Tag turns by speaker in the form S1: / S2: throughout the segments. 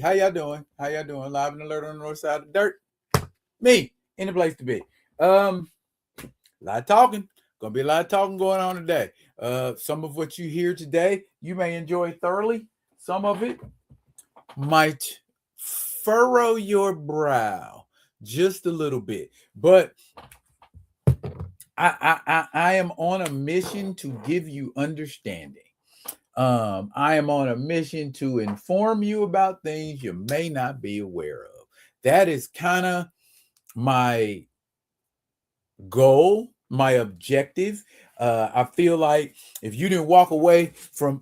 S1: How y'all doing? How y'all doing? Live and alert on the north side of the dirt. Me in the place to be. A lot of talking. Gonna be a lot of talking going on today. Some of what you hear today, you may enjoy thoroughly. Some of it might furrow your brow just a little bit. But I am on a mission to give you understanding. I am on a mission to inform you about things you may not be aware of. That is kind of my goal, my objective. I feel like if you didn't walk away from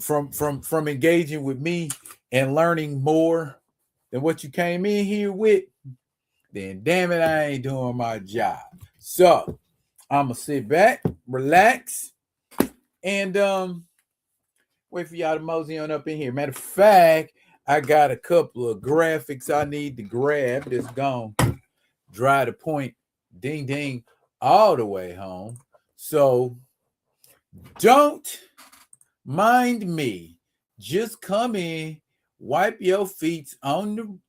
S1: engaging with me and learning more than what you came in here with, then damn it, I ain't doing my job. So I'm gonna sit back, relax, and wait for y'all to mosey on up in here. Matter of fact, I got a couple of graphics I need to grab that's gone. Dry the point, ding ding, all the way home. So don't mind me. Just come in, wipe your feet on the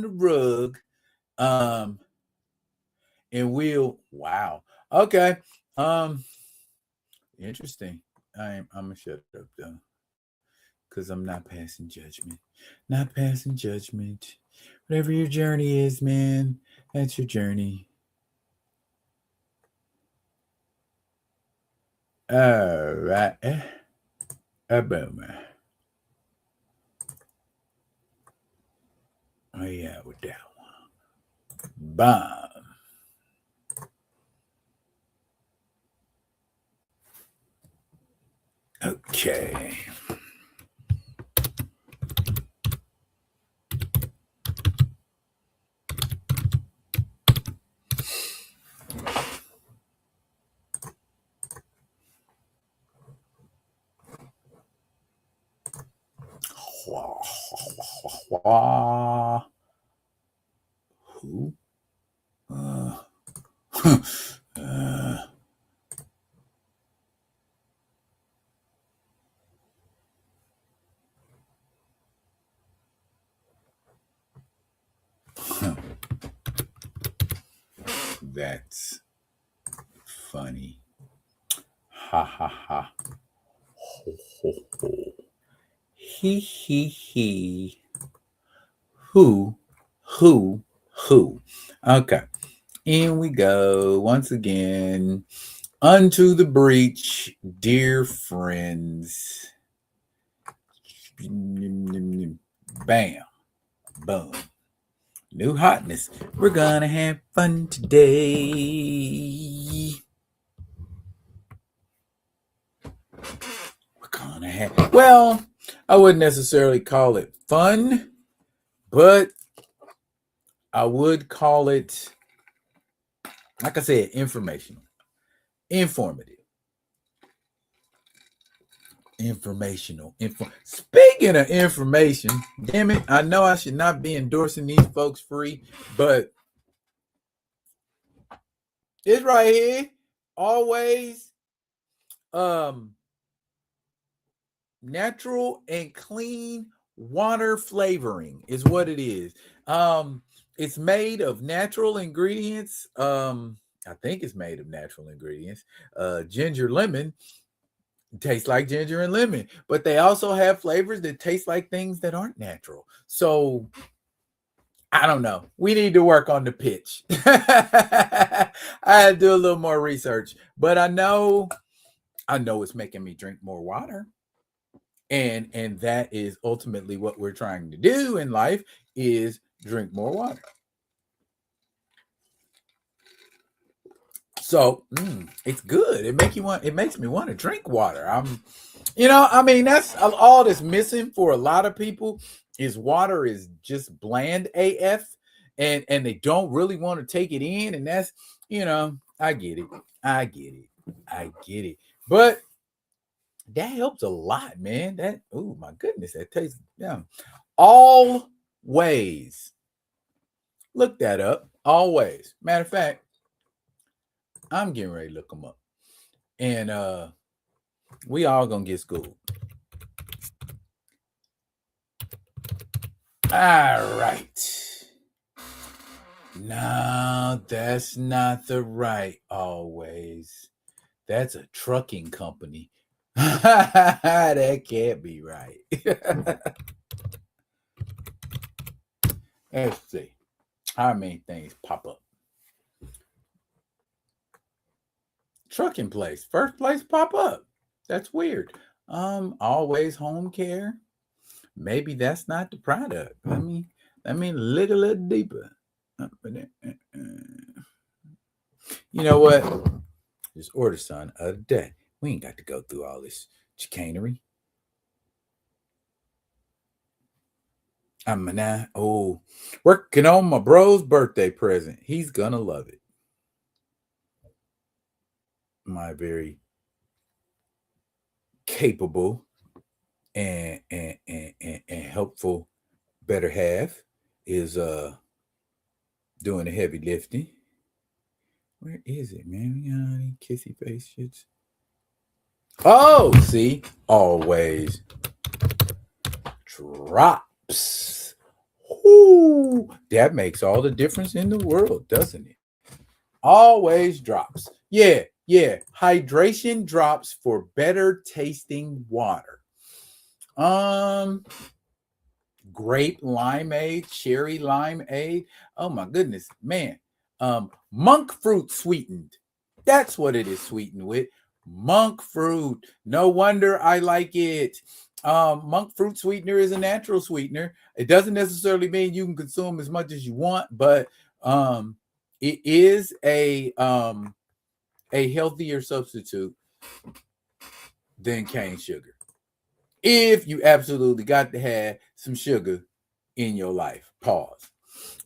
S1: rug, and we'll okay. Interesting. I'm gonna shut up though, because I'm not passing judgment. Not passing judgment. Whatever your journey is, man, that's your journey. All right. Boom. Oh yeah, with that one. Bomb. Okay. Who? That's funny. Ha ha ha. Ho ho ho. He. Who? Okay. In we go once again. Unto the breach, dear friends. Bam. Boom. New hotness. We're gonna have fun today. We're gonna have, well, I wouldn't necessarily call it fun, but I would call it, like I said, informational, informative. Speaking of information, damn it, I know I should not be endorsing these folks free, but it's right here. Always natural and clean water flavoring is what it is. It's made of natural ingredients. I think it's made of natural ingredients. Ginger, lemon. Tastes like ginger and lemon, but they also have flavors that taste like things that aren't natural. So I don't know. We need to work on the pitch. I had to do a little more research, but I know it's making me drink more water. And that is ultimately what we're trying to do in life, is drink more water. So it's good. It makes me want to drink water. That's all that's missing for a lot of people, is water is just bland AF, and they don't really want to take it in. And that's, I get it. But that helps a lot, man. That, oh my goodness, that tastes, yeah. Always look that up. Always. Matter of fact, I'm getting ready to look them up. And we all gonna get schooled. All right. No, that's not the right always. That's a trucking company. That can't be right. Let's see. How many things pop up? Trucking place. First place pop up. That's weird. Always home care. Maybe that's not the product. Let me look a little deeper. You know what? Just order son of the day. We ain't got to go through all this chicanery. I'm now working on my bro's birthday present. He's gonna love it. My very capable and helpful better half is doing the heavy lifting. Where is it, man? We got any kissy face shits. Oh, see, always drops. Ooh, that makes all the difference in the world, doesn't it? Always drops. Yeah. Hydration drops for better tasting water. Grape limeade, cherry limeade. Oh my goodness, man. Monk fruit sweetened. That's what it is sweetened with. Monk fruit. No wonder I like it. Monk fruit sweetener is a natural sweetener. It doesn't necessarily mean you can consume as much as you want, but it is a healthier substitute than cane sugar. If you absolutely got to have some sugar in your life. Pause.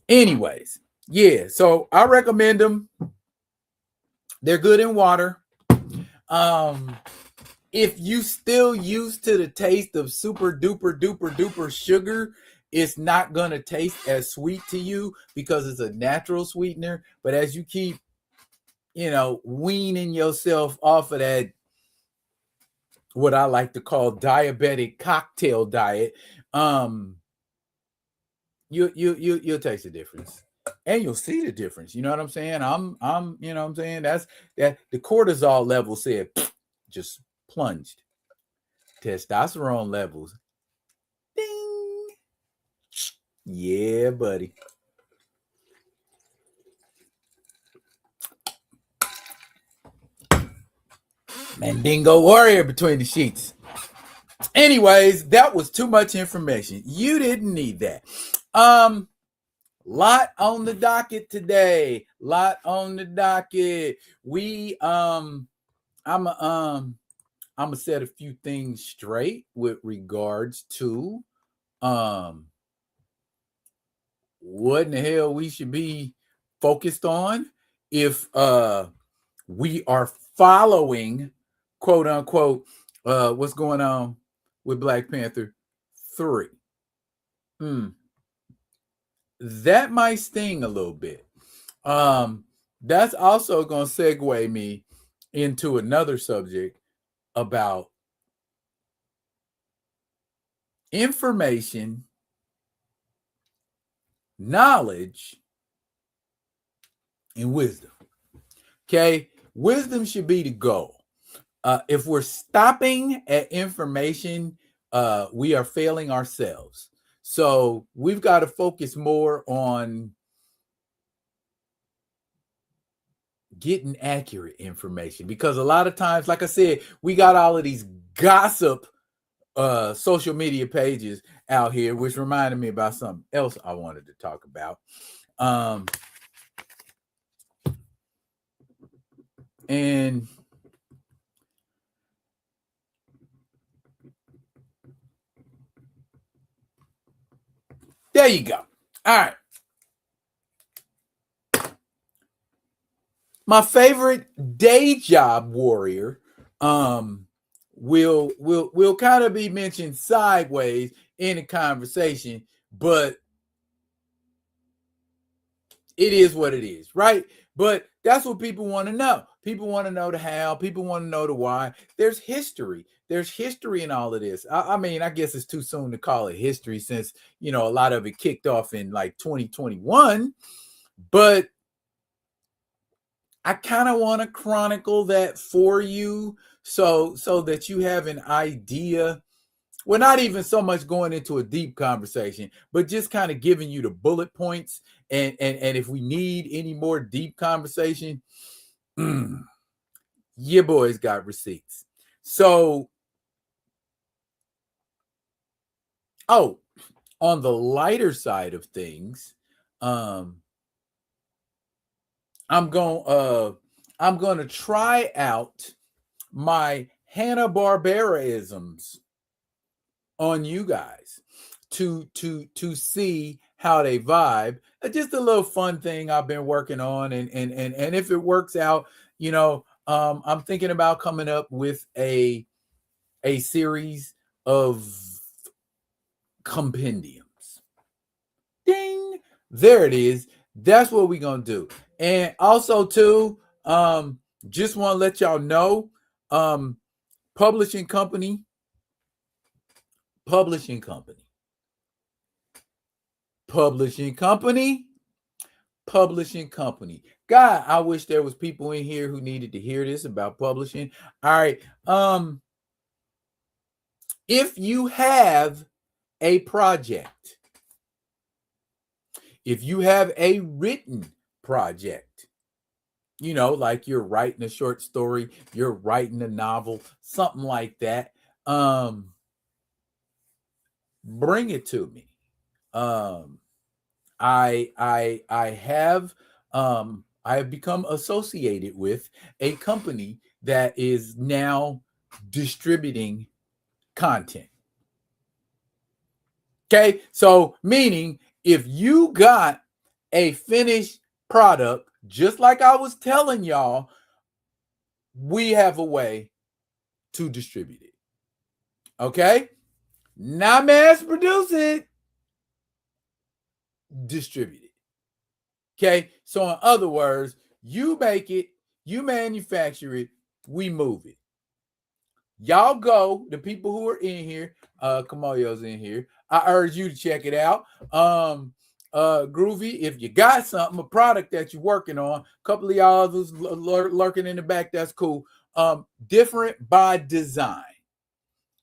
S1: Anyways, yeah, so I recommend them. They're good in water. If you still used to the taste of super duper sugar, it's not going to taste as sweet to you because it's a natural sweetener. But as you keep, weaning yourself off of that, what I like to call diabetic cocktail diet, you'll taste the difference. And you'll see the difference. You know what I'm saying? I'm you know what I'm saying? That's that the cortisol level said just plunged. Testosterone levels. Ding. Yeah, buddy. Mandingo warrior between the sheets. Anyways, that was too much information. You didn't need that. Lot on the docket today. Lot on the docket. I'm gonna set a few things straight with regards to what in the hell we should be focused on if we are following, quote unquote, what's going on with Black Panther 3. That might sting a little bit. That's also going to segue me into another subject about information, knowledge, and wisdom. Okay, wisdom should be the goal. If we're stopping at information, we are failing ourselves. So we've got to focus more on getting accurate information, because a lot of times, like I said, we got all of these gossip social media pages out here, which reminded me about something else I wanted to talk about. And there you go. All right. My favorite day job warrior will kind of be mentioned sideways in the conversation, but it is what it is, right? But That's what people want to know. People want to know the how. People want to know the why. There's history. There's history in all of this. I mean, I guess it's too soon to call it history since, a lot of it kicked off in like 2021. But I kind of want to chronicle that for you so that you have an idea. Well, not even so much going into a deep conversation, but just kind of giving you the bullet points. And if we need any more deep conversation, your boys got receipts. So, on the lighter side of things, I'm going to try out my Hanna-Barbera-isms on you guys to see how they vibe. Just a little fun thing I've been working on, and if it works out, I'm thinking about coming up with a series of compendiums. Ding, there it is. That's what we're gonna do. And also too, just want to let y'all know, publishing company. God, I wish there was people in here who needed to hear this about publishing. All right. If you have a project, if you have a written project, like you're writing a short story, you're writing a novel, something like that, bring it to me. I have become associated with a company that is now distributing content. Okay, so meaning if you got a finished product, just like I was telling y'all, we have a way to distribute it. Okay, not mass produce it, distribute it. Okay, so in other words, you make it, you manufacture it, we move it. Y'all go, the people who are in here, Kamoyo's in here. I urge you to check it out. Groovy, if you got something, a product that you're working on, a couple of y'all who's lurking in the back, that's cool. Different by Design.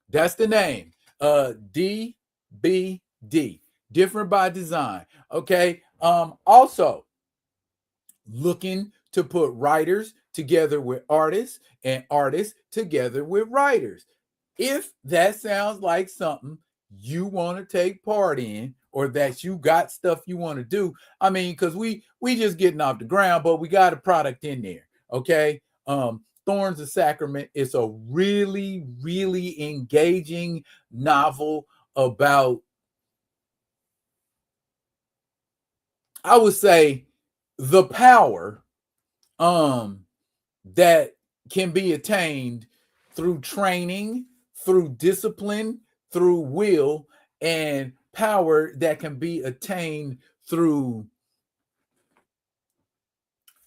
S1: That's the name. DBD. Different by Design. Okay. Also, looking to put writers together with artists and artists together with writers. If that sounds like something you want to take part in, or that you got stuff you want to do, I mean, because we just getting off the ground, but we got a product in there. Okay. Thorns of Sacrament is a really, really engaging novel about, I would say, the power that can be attained through training, through discipline, through will, and power that can be attained through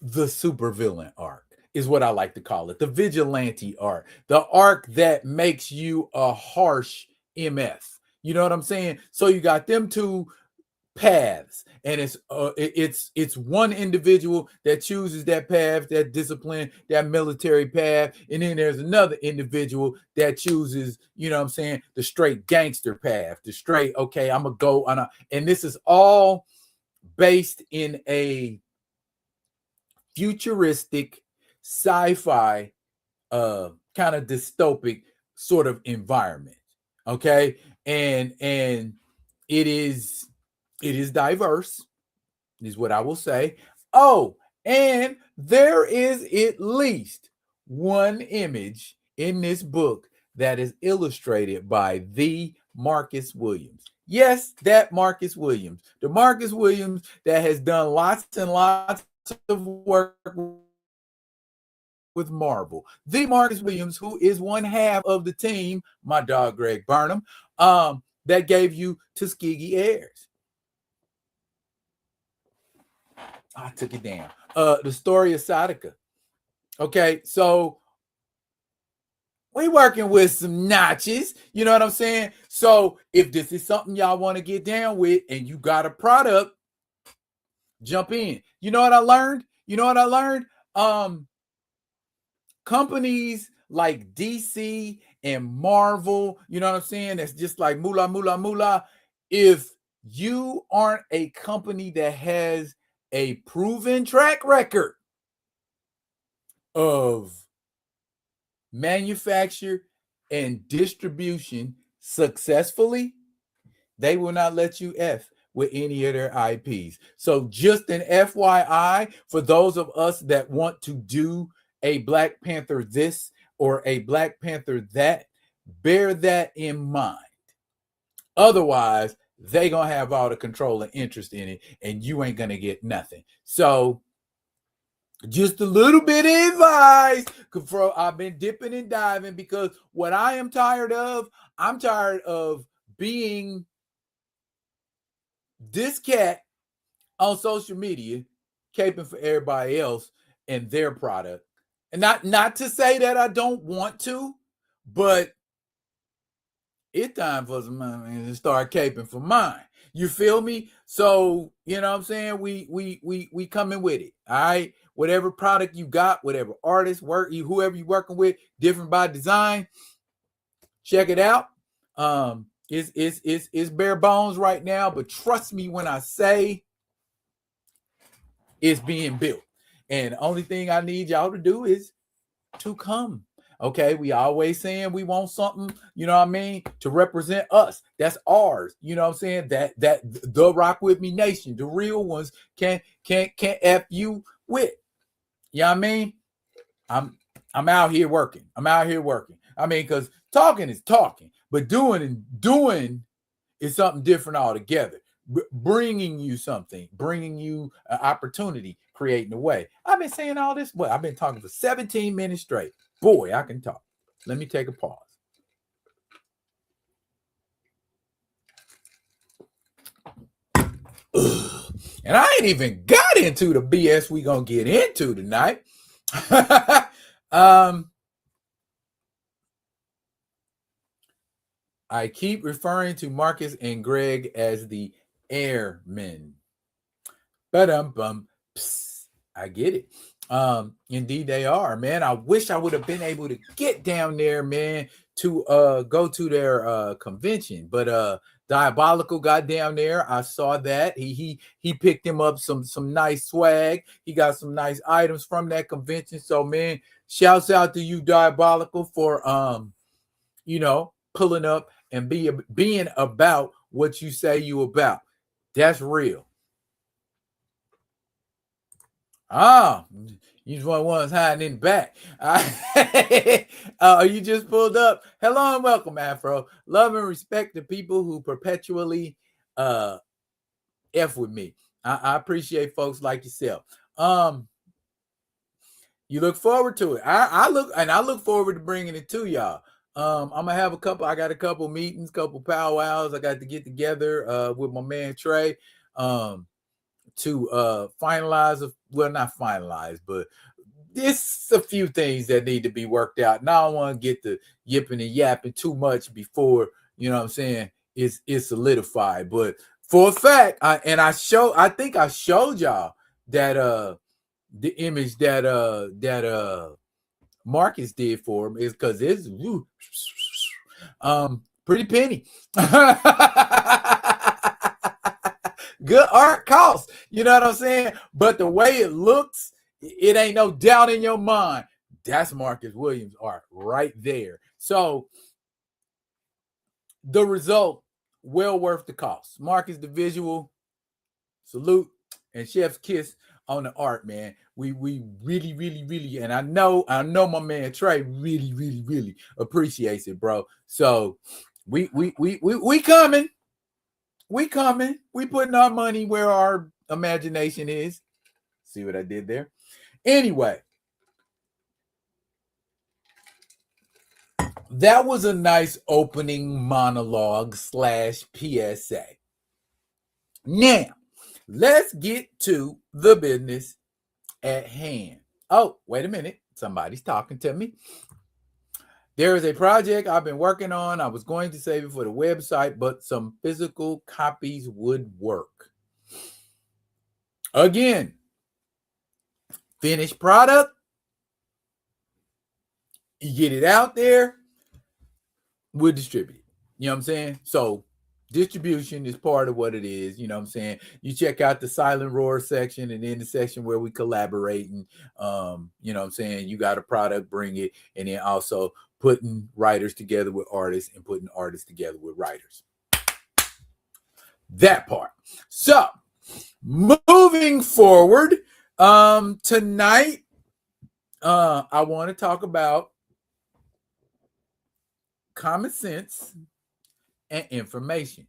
S1: the supervillain arc, is what I like to call it. The vigilante arc, the arc that makes you a harsh MF. You know what I'm saying? So you got them two paths, and it's one individual that chooses that path, that discipline, that military path, and then there's another individual that chooses, the straight gangster path, the straight, okay, I'm gonna go on and this is all based in a futuristic sci-fi kind of dystopic sort of environment. Okay, and it is diverse, is what I will say. Oh, and there is at least one image in this book that is illustrated by the Marcus Williams. Yes, that Marcus Williams. The Marcus Williams that has done lots and lots of work with Marvel. The Marcus Williams, who is one half of the team, my dog Greg Burnham, that gave you Tuskegee Airs. I took it down. The story of Sadaka. Okay, so we working with some notches. You know what I'm saying? So if this is something y'all want to get down with and you got a product, jump in. You know what I learned? Companies like DC and Marvel, you know what I'm saying? That's just like moolah, moolah, moolah. If you aren't a company that has a proven track record of manufacture and distribution successfully, they will not let you F with any of their IPs. So just an FYI for those of us that want to do a Black Panther this or a Black Panther that, bear that in mind. Otherwise, they gonna have all the control and interest in it, and you ain't gonna get nothing. So just a little bit of advice. I've been dipping and diving because what I am tired of, I'm tired of being this cat on social media, caping for everybody else and their product. And not to say that I don't want to, but it's time for some money to start caping for mine. You feel me? So, you know what I'm saying? We coming with it. All right. Whatever product you got, whatever artist, whoever you're working with, different by design, check it out. It's bare bones right now, but trust me when I say it's being built. And the only thing I need y'all to do is to come. Okay, we always saying we want something, you know what I mean, to represent us. That's ours. You know what I'm saying? That the Rock With Me Nation, the real ones can't F you with. You know what I mean? I'm out here working. I mean, because talking is talking, but doing is something different altogether. Bringing you something, bringing you an opportunity, creating a way. I've been saying all this. I've been talking for 17 minutes straight. Boy, I can talk. Let me take a pause. And I ain't even got into the BS we gonna get into tonight. I keep referring to Marcus and Greg as the airmen. Ba-dum-bum. Psst, I get it. Indeed they are, man. I wish I would have been able to get down there, man, to go to their convention. But Diabolical got down there. I saw that. He picked him up some nice swag. He got some nice items from that convention. So, man, shouts out to you, Diabolical, for pulling up and being about what you say you about. That's real. You just want ones hiding in the back. You just pulled up. Hello and welcome, Afro. Love and respect the people who perpetually F with me. I appreciate folks like yourself. You look forward to it. I look forward to bringing it to y'all. I'm gonna have I got a couple meetings, couple powwows. I got to get together with my man Trey. To finalize, not finalize, but there's a few things that need to be worked out. And I don't want to get the yipping and yapping too much before, you know what I'm saying, it's solidified. But for a fact, I think I showed y'all that the image that Marcus did for him is because it's pretty penny. Good art costs, you know what I'm saying? But the way it looks, it ain't no doubt in your mind. That's Marcus Williams art right there. So the result, well worth the cost. Marcus the visual, salute, and chef's kiss on the art, man. We really, really, really, and I know my man Trey really, really, really appreciates it, bro. So we coming. We coming. We putting our money where our imagination is. See what I did there? Anyway, that was a nice opening monologue / PSA. Now, let's get to the business at hand. Oh, wait a minute. Somebody's talking to me. There is a project I've been working on. I was going to save it for the website, but some physical copies would work. Again, finished product, you get it out there, we'll distribute it. You know what I'm saying? So distribution is part of what it is. You know what I'm saying? You check out the Silent Roar section, and then the section where we collaborate, and you know what I'm saying? You got a product, bring it, and then also putting writers together with artists and putting artists together with writers. That part. So moving forward, tonight, I want to talk about common sense and information.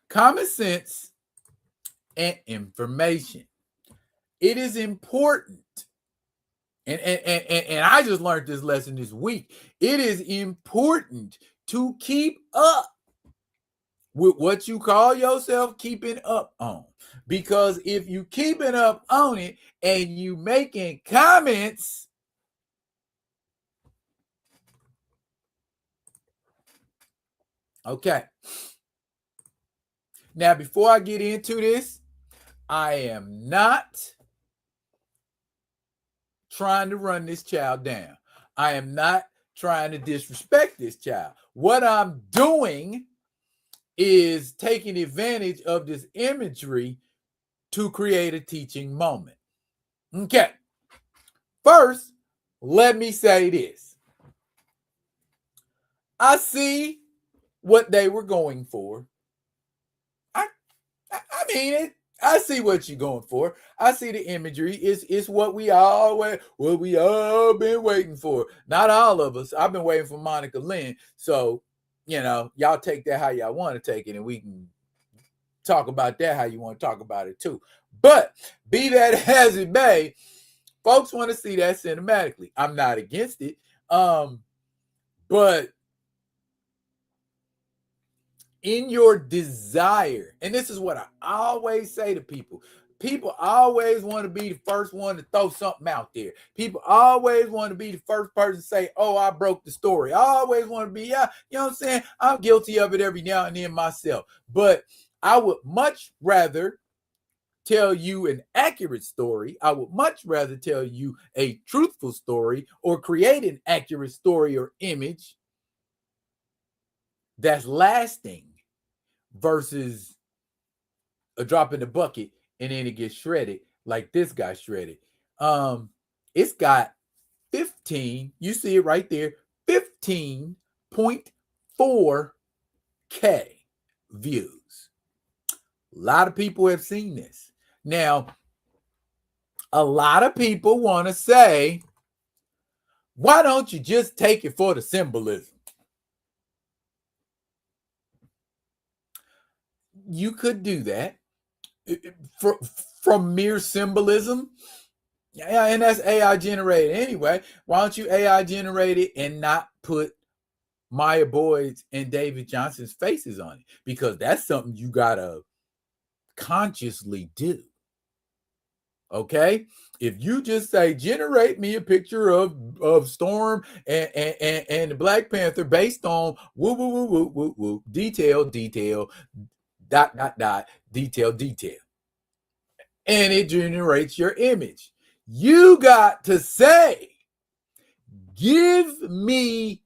S1: Common sense and information. It is important. And I just learned this lesson this week. It is important to keep up with what you call yourself keeping up on. Because if you keeping up on it and you making comments, okay. Now, before I get into this, I am not trying to run this child down. I am not trying to disrespect this child. What I'm doing is taking advantage of this imagery to create a teaching moment. Okay. First, let me say this. I see what they were going for. I mean it. I see what you're going for. I see the imagery. It's what we all been waiting for. Not all of us. I've been waiting for Monica Lynn. So, you know, y'all take that how y'all want to take it, and we can talk about that how you want to talk about it too. But be that as it may, folks want to see that cinematically. I'm not against it. But in your desire, and this is what I always say to people, people always want to be the first one to throw something out there. People always want to be the first person to say, oh, I broke the story. I always want to be, yeah, you know what I'm saying? I'm guilty of it every now and then myself. But I would much rather tell you an accurate story. I would much rather tell you a truthful story or create an accurate story or image that's lasting versus a drop in the bucket and then it gets shredded like this guy shredded. It's got 15, you see it right there, 15.4K views. A lot of people have seen this. Now, a lot of people want to say, why don't you just take it for the symbolism? You could do that from mere symbolism. Yeah, and that's AI generated anyway. Why don't you AI generate it and not put Maya Boyd's and David Johnson's faces on it? Because that's something you gotta consciously do. Okay, if you just say generate me a picture of Storm and the Black Panther based on woo detail detail, and it generates your image. You got to say, give me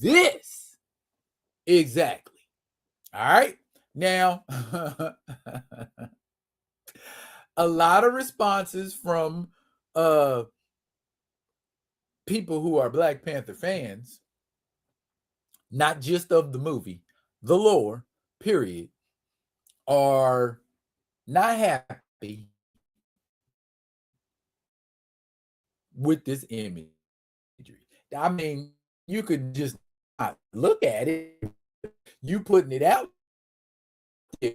S1: this exactly. All right. Now, a lot of responses from people who are Black Panther fans, not just of the movie, the lore, period, are not happy with this imagery. I mean, you could just not look at it. You putting it out there,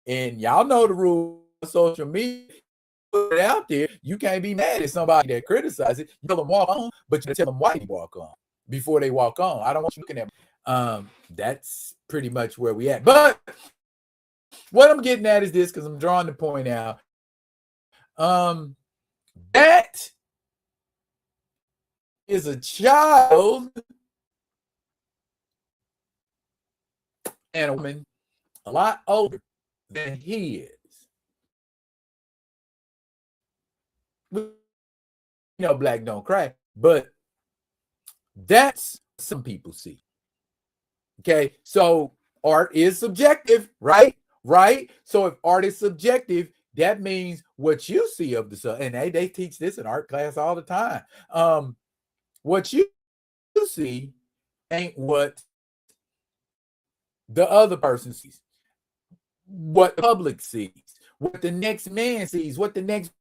S1: and y'all know the rules of social media. Put it out there, you can't be mad at somebody that criticizes it. You tell them walk on, but you tell them why you walk on before they walk on. I don't want you looking at That's pretty much where we at. But what I'm getting at is this, because I'm drawing the point out. That is a child and a woman a lot older than he is. You know, black don't cry, but that's some people see. Okay, so art is subjective, right? Right. So if art is subjective, that means what you see of the sun, and they teach this in art class all the time. What you see ain't what the other person sees, what the public sees, what the next man sees, what the next.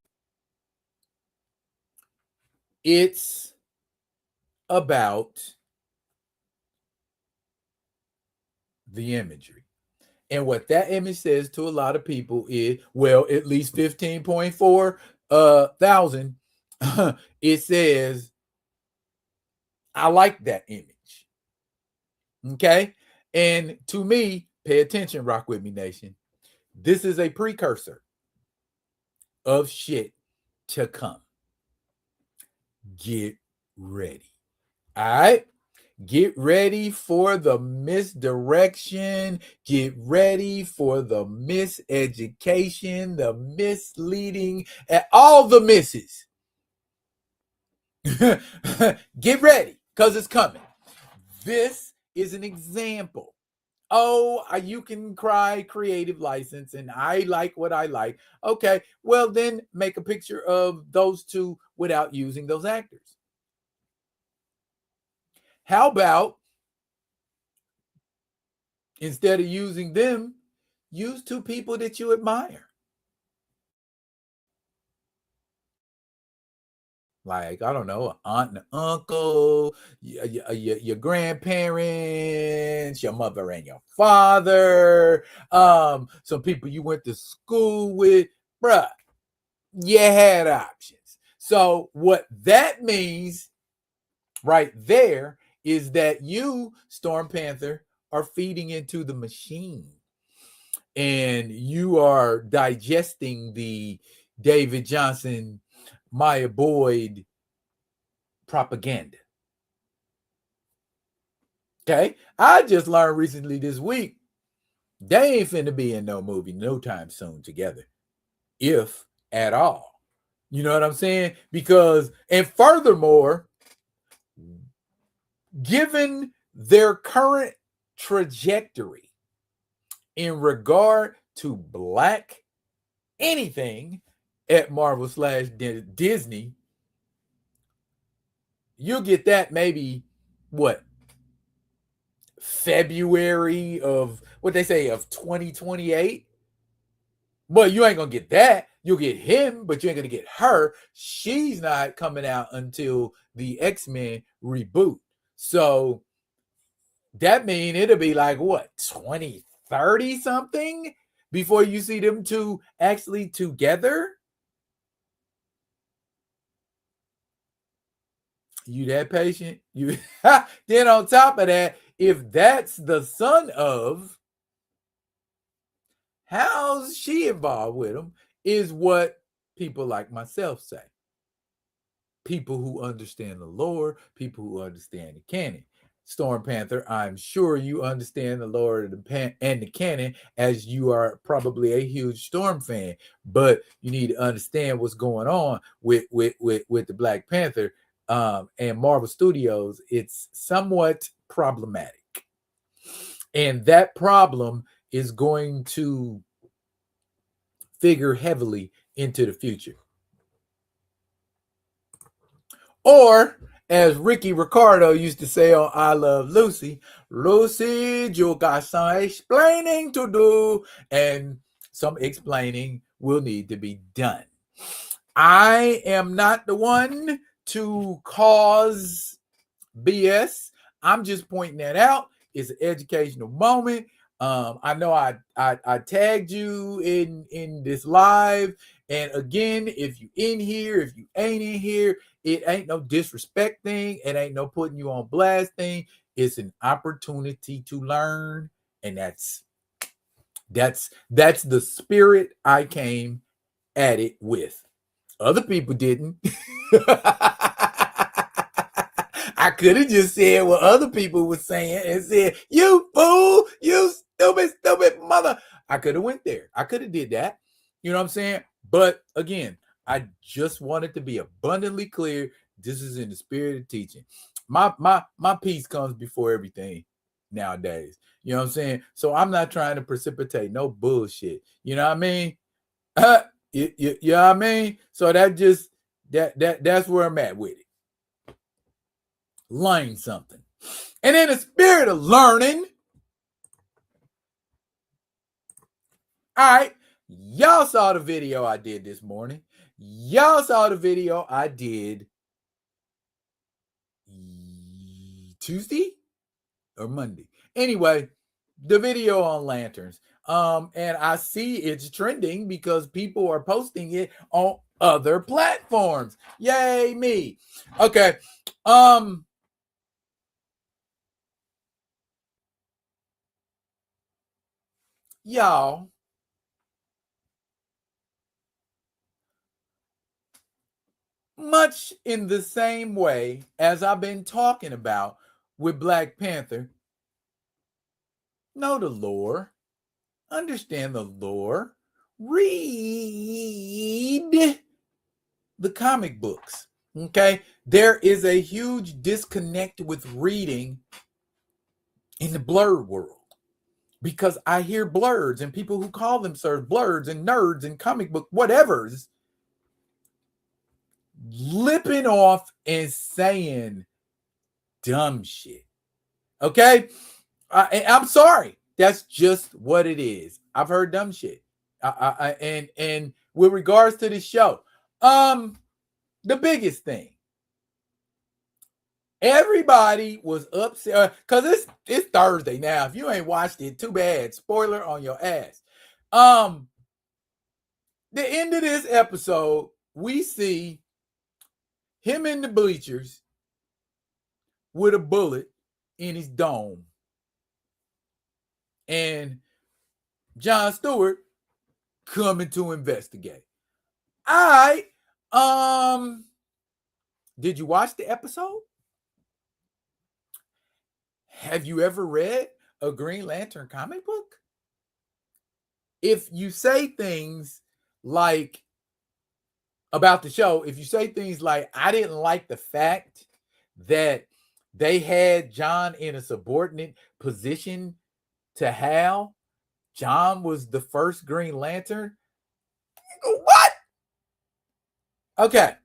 S1: It's about the imagery. And what that image says to a lot of people is, well, at least 15.4 thousand, it says, I like that image. Okay. And to me, pay attention, Rock With Me Nation. This is a precursor of shit to come. Get ready. All right. Get ready for the misdirection. Get ready for the miseducation, the misleading, and all the misses. Get ready, because it's coming. This is an example. Oh, you can cry creative license, and I like what I like. Okay, well, then make a picture of those two without using those actors. How about, instead of using them, use two people that you admire? Like, I don't know, aunt and uncle, your grandparents, your mother and your father, some people you went to school with. Bruh, you had options. So what that means right there is that you, Storm Panther, are feeding into the machine. And you are digesting the David Johnson, Maya Boyd propaganda. Okay. I just learned recently this week, they ain't finna be in no movie no time soon together, if at all. You know what I'm saying? Because, and furthermore, given their current trajectory in regard to Black anything at Marvel / Disney, you'll get that maybe what, February of what they say of 2028. But you ain't gonna get that. You'll get him, but you ain't gonna get her. She's not coming out until the X-Men reboot. So that means it'll be like what, 2030 something before you see them two actually together. You that patient? You then on top of that, if that's the son of, how's she involved with him, is what people like myself say. People who understand the lore, people who understand the canon. Storm Panther, I'm sure you understand the lore and the canon, as you are probably a huge Storm fan, but you need to understand what's going on with the Black Panther and Marvel Studios. It's somewhat problematic. And that problem is going to figure heavily into the future. Or, as Ricky Ricardo used to say on I Love Lucy, Lucy, you got some explaining to do, and some explaining will need to be done. I am not the one to cause BS. I'm just pointing that out. It's an educational moment. I know I tagged you in this live, and again, if you in here, if you ain't in here, it ain't no disrespect thing. It ain't no putting you on blast thing. It's an opportunity to learn, and that's the spirit I came at it with. Other people didn't. I could have just said what other people were saying and said, "You fool, you stupid mother." I could have went there. I could have did that. You know what I'm saying? But again, I just wanted to be abundantly clear. This is in the spirit of teaching. My peace comes before everything nowadays. You know what I'm saying? So I'm not trying to precipitate no bullshit. You know what I mean? You know what I mean? So that's where I'm at with it. Learn something. And in the spirit of learning, all right, y'all saw the video I did this morning. Y'all saw the video I did Tuesday or Monday. Anyway, the video on lanterns. And I see it's trending because people are posting it on other platforms. Yay me. Okay. Y'all, much in the same way as I've been talking about with Black Panther, know the lore, understand the lore, read the comic books. Okay, there is a huge disconnect with reading in the blurred world because I hear blurs and people who call themselves blurs and nerds and comic book whatevers lipping off and saying dumb shit. Okay, I'm sorry. That's just what it is. I've heard dumb shit. And with regards to the show, the biggest thing, everybody was upset because it's Thursday now. If you ain't watched it, too bad. Spoiler on your ass. The end of this episode, we see him in the bleachers with a bullet in his dome, and Jon Stewart coming to investigate. All right. Did you watch the episode? Have you ever read a Green Lantern comic book? If you say things like about the show, if you say things like, I didn't like the fact that they had John in a subordinate position to Hal, John was the first Green Lantern. What? Okay.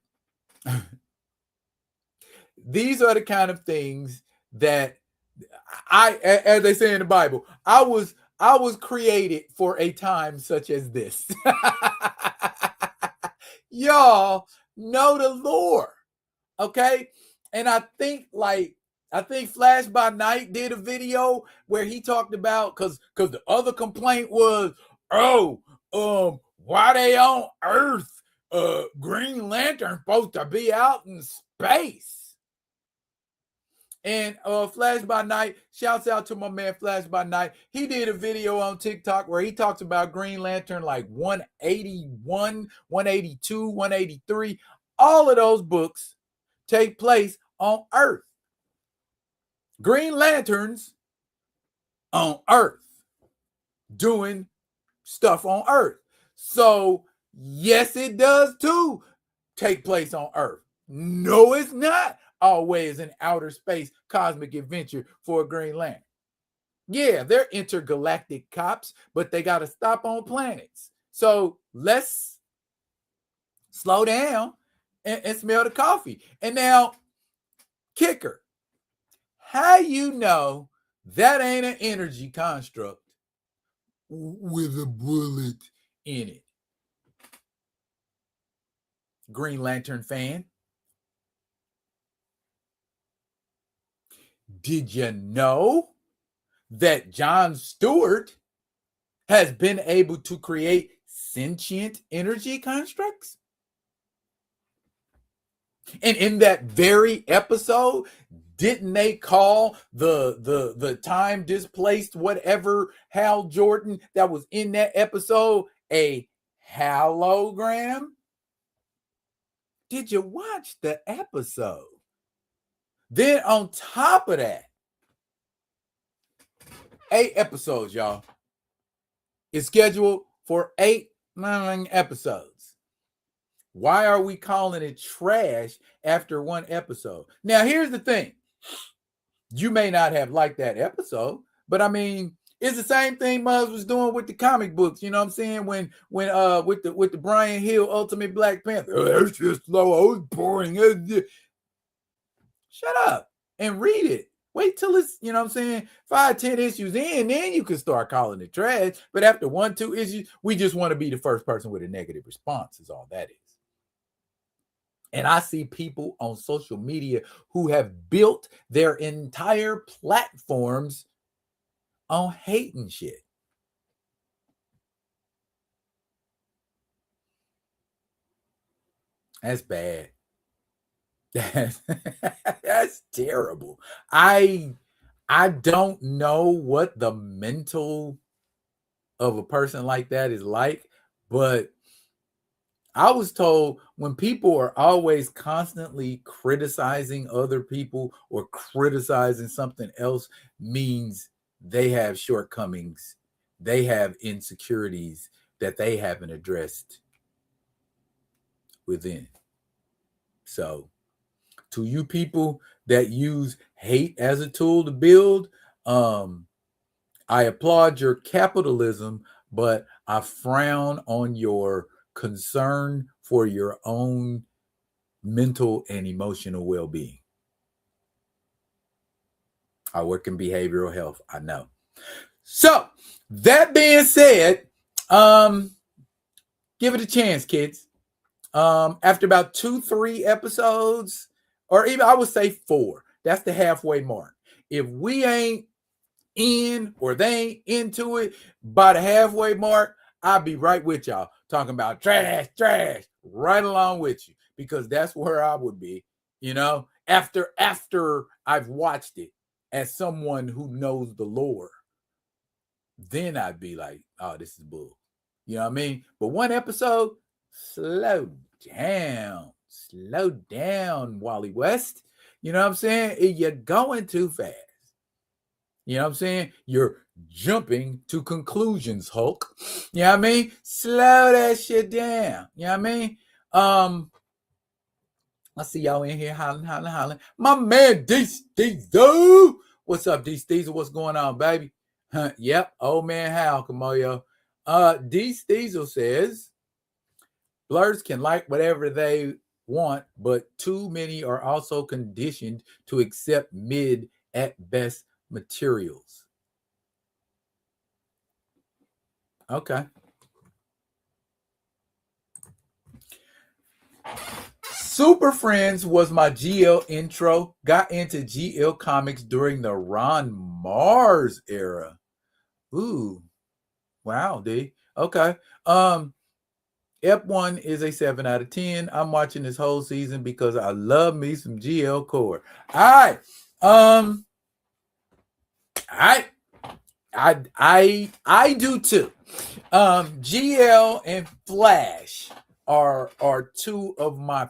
S1: These are the kind of things that as they say in the Bible, I was created for a time such as this. Y'all know the lore, okay? And I think Flash by Night did a video where he talked about because the other complaint was, why they on Earth? Green Lantern supposed to be out in space. And Flash by Night, shouts out to my man Flash by Night. He did a video on TikTok where he talks about Green Lantern like 181, 182, 183. All of those books take place on Earth. Green Lanterns on Earth doing stuff on Earth. So, yes, it does too take place on Earth. No, it's not always an outer space cosmic adventure for a Green Lantern. Yeah, they're intergalactic cops, but they got to stop on planets. So let's slow down and smell the coffee. And now, kicker. How you know that ain't an energy construct with a bullet in it? Green Lantern fan. Did you know that Jon Stewart has been able to create sentient energy constructs? And in that very episode, didn't they call the time displaced whatever Hal Jordan that was in that episode a hologram? Did you watch the episode? Then on top of that, 8 episodes, y'all. It's scheduled for 8 episodes. Why are we calling it trash after 1 episode? Now, here's the thing. You may not have liked that episode, but I mean, it's the same thing Muzz was doing with the comic books. You know what I'm saying? When with the Brian Hill Ultimate Black Panther, oh, it's just slow, oh, it's boring. Shut up and read it. Wait till it's, you know what I'm saying, 5-10 issues in, then you can start calling it trash. But after 1-2 issues, we just want to be the first person with a negative response, is all that is. And I see people on social media who have built their entire platforms on hating shit. That's bad. That's terrible. I don't know what the mental of a person like that is like, but I was told when people are always constantly criticizing other people or criticizing something else means they have shortcomings, they have insecurities that they haven't addressed within. So, to you people that use hate as a tool to build, I applaud your capitalism, but I frown on your concern for your own mental and emotional well-being. I work in behavioral health, I know. So, that being said, give it a chance, kids. After about 2-3 episodes, or even I would say 4, that's the halfway mark. If we ain't in or they ain't into it by the halfway mark, I'll be right with y'all talking about trash, right along with you, because that's where I would be, you know, after I've watched it as someone who knows the lore. Then I'd be like, oh, this is bull. You know what I mean? But 1 episode, slow down, Wally West. You know what I'm saying? You're going too fast. You know what I'm saying? You're jumping to conclusions, Hulk. You know what I mean? Slow that shit down. You know what I mean? I see y'all in here hollering. My man, D Steezel. What's up, D Steezel? What's going on, baby? Yep, old man Hal, Kamoyo. D Steezel says, blurs can like whatever they want, but too many are also conditioned to accept mid at best materials. Okay. Super Friends was my GL intro. Got into GL comics during the Ron Mars era. Ooh. Wow, D. Okay. F1 is a 7 out of 10. I'm watching this whole season because I love me some GL core. All right. I do too. GL and Flash are 2 of my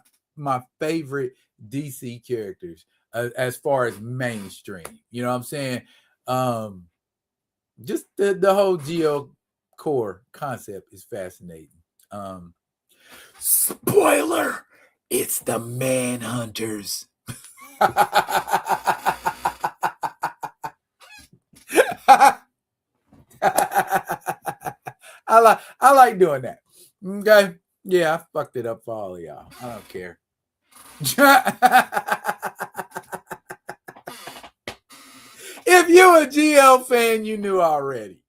S1: favorite DC characters as far as mainstream. You know what I'm saying? Just the whole GL core concept is fascinating. Spoiler, it's the Manhunters. I like doing that. Okay. Yeah, I fucked it up for all of y'all. I don't care. If you're a GL fan, you knew already.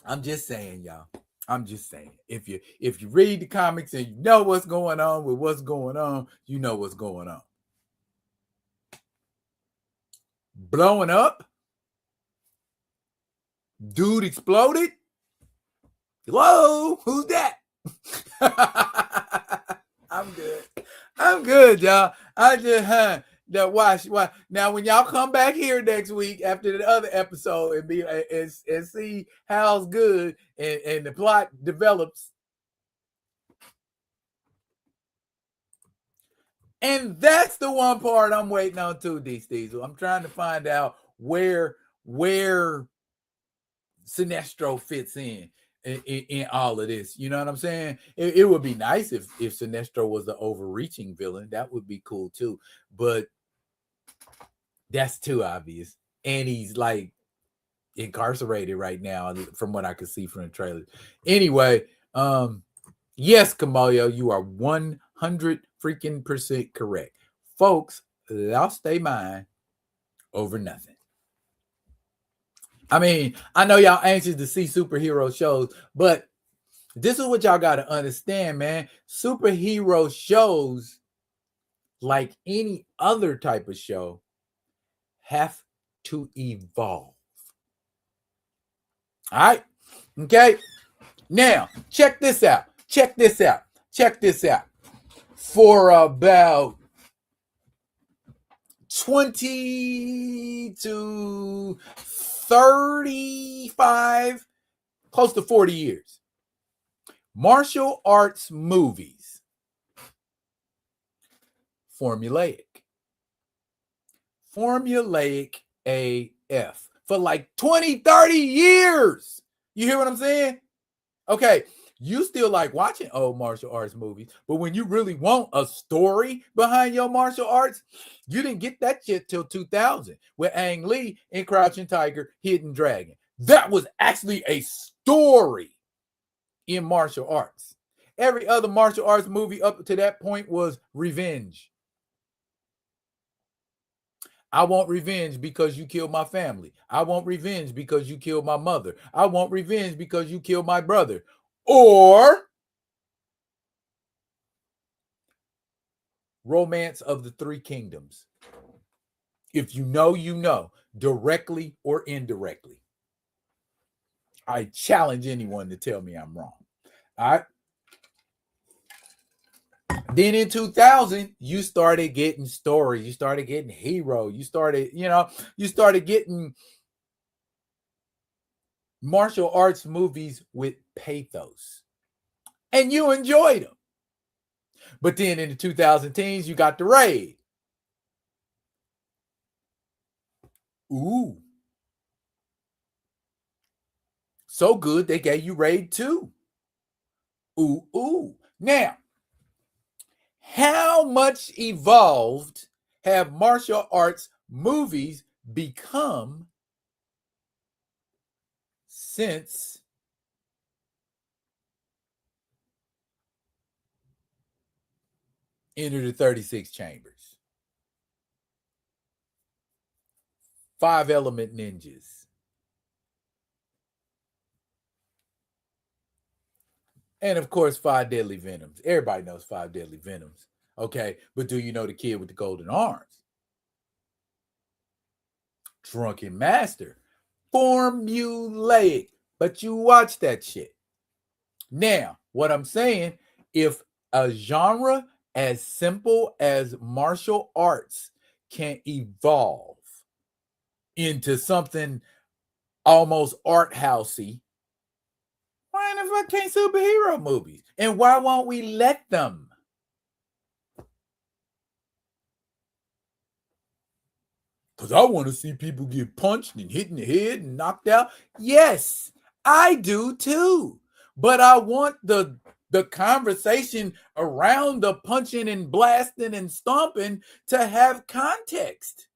S1: I'm just saying, y'all. I'm just saying. If you read the comics and you know what's going on with what's going on, you know what's going on. Blowing up. Dude exploded. Hello, who's that? I'm good. I'm good, y'all. I just watch. Now when y'all come back here next week after the other episode and be and see how's good and the plot develops. And that's the one part I'm waiting on too, D. Steezel. I'm trying to find out where Sinestro fits in all of this. You know what I'm saying? It would be nice if Sinestro was the overreaching villain. That would be cool too. But that's too obvious. And he's like incarcerated right now, from what I could see from the trailer. Anyway, yes, Kamoyo, you are 100 freaking percent correct. Folks lost their mind over nothing. I mean, I know y'all anxious to see superhero shows, but this is what y'all got to understand, man. Superhero shows, like any other type of show, have to evolve. All right? Okay? Now, check this out. For about 20 to 35, close to 40 years, martial arts movies, formulaic AF for like 20, 30 years. You hear what I'm saying? Okay, you still like watching old martial arts movies, but when you really want a story behind your martial arts, you didn't get that shit till 2000 with Ang Lee in Crouching Tiger, Hidden Dragon. That was actually a story in martial arts. Every other martial arts movie up to that point was revenge. I want revenge because you killed my family. I want revenge because you killed my mother. I want revenge because you killed my brother. Or Romance of the Three Kingdoms. If you know, you know, directly or indirectly. I challenge anyone to tell me I'm wrong. All right. Then in 2000, you started getting stories. You started getting hero. You started getting martial arts movies with pathos. And you enjoyed them. But then in the 2010s, you got the Raid. Ooh. So good, they gave you Raid 2. Ooh. Now, how much evolved have martial arts movies become since Enter the 36 Chambers? 5 Element Ninjas. And of course, 5 Deadly Venoms. Everybody knows 5 Deadly Venoms. Okay, but do you know the kid with the golden arms? Drunken Master. Formulaic. But you watch that shit. Now, what I'm saying, if a genre as simple as martial arts can evolve into something almost art housey, why the fuck can't superhero movies? And why won't we let them? Because I want to see people get punched and hit in the head and knocked out. Yes, I do too. But I want the conversation around the punching and blasting and stomping to have context.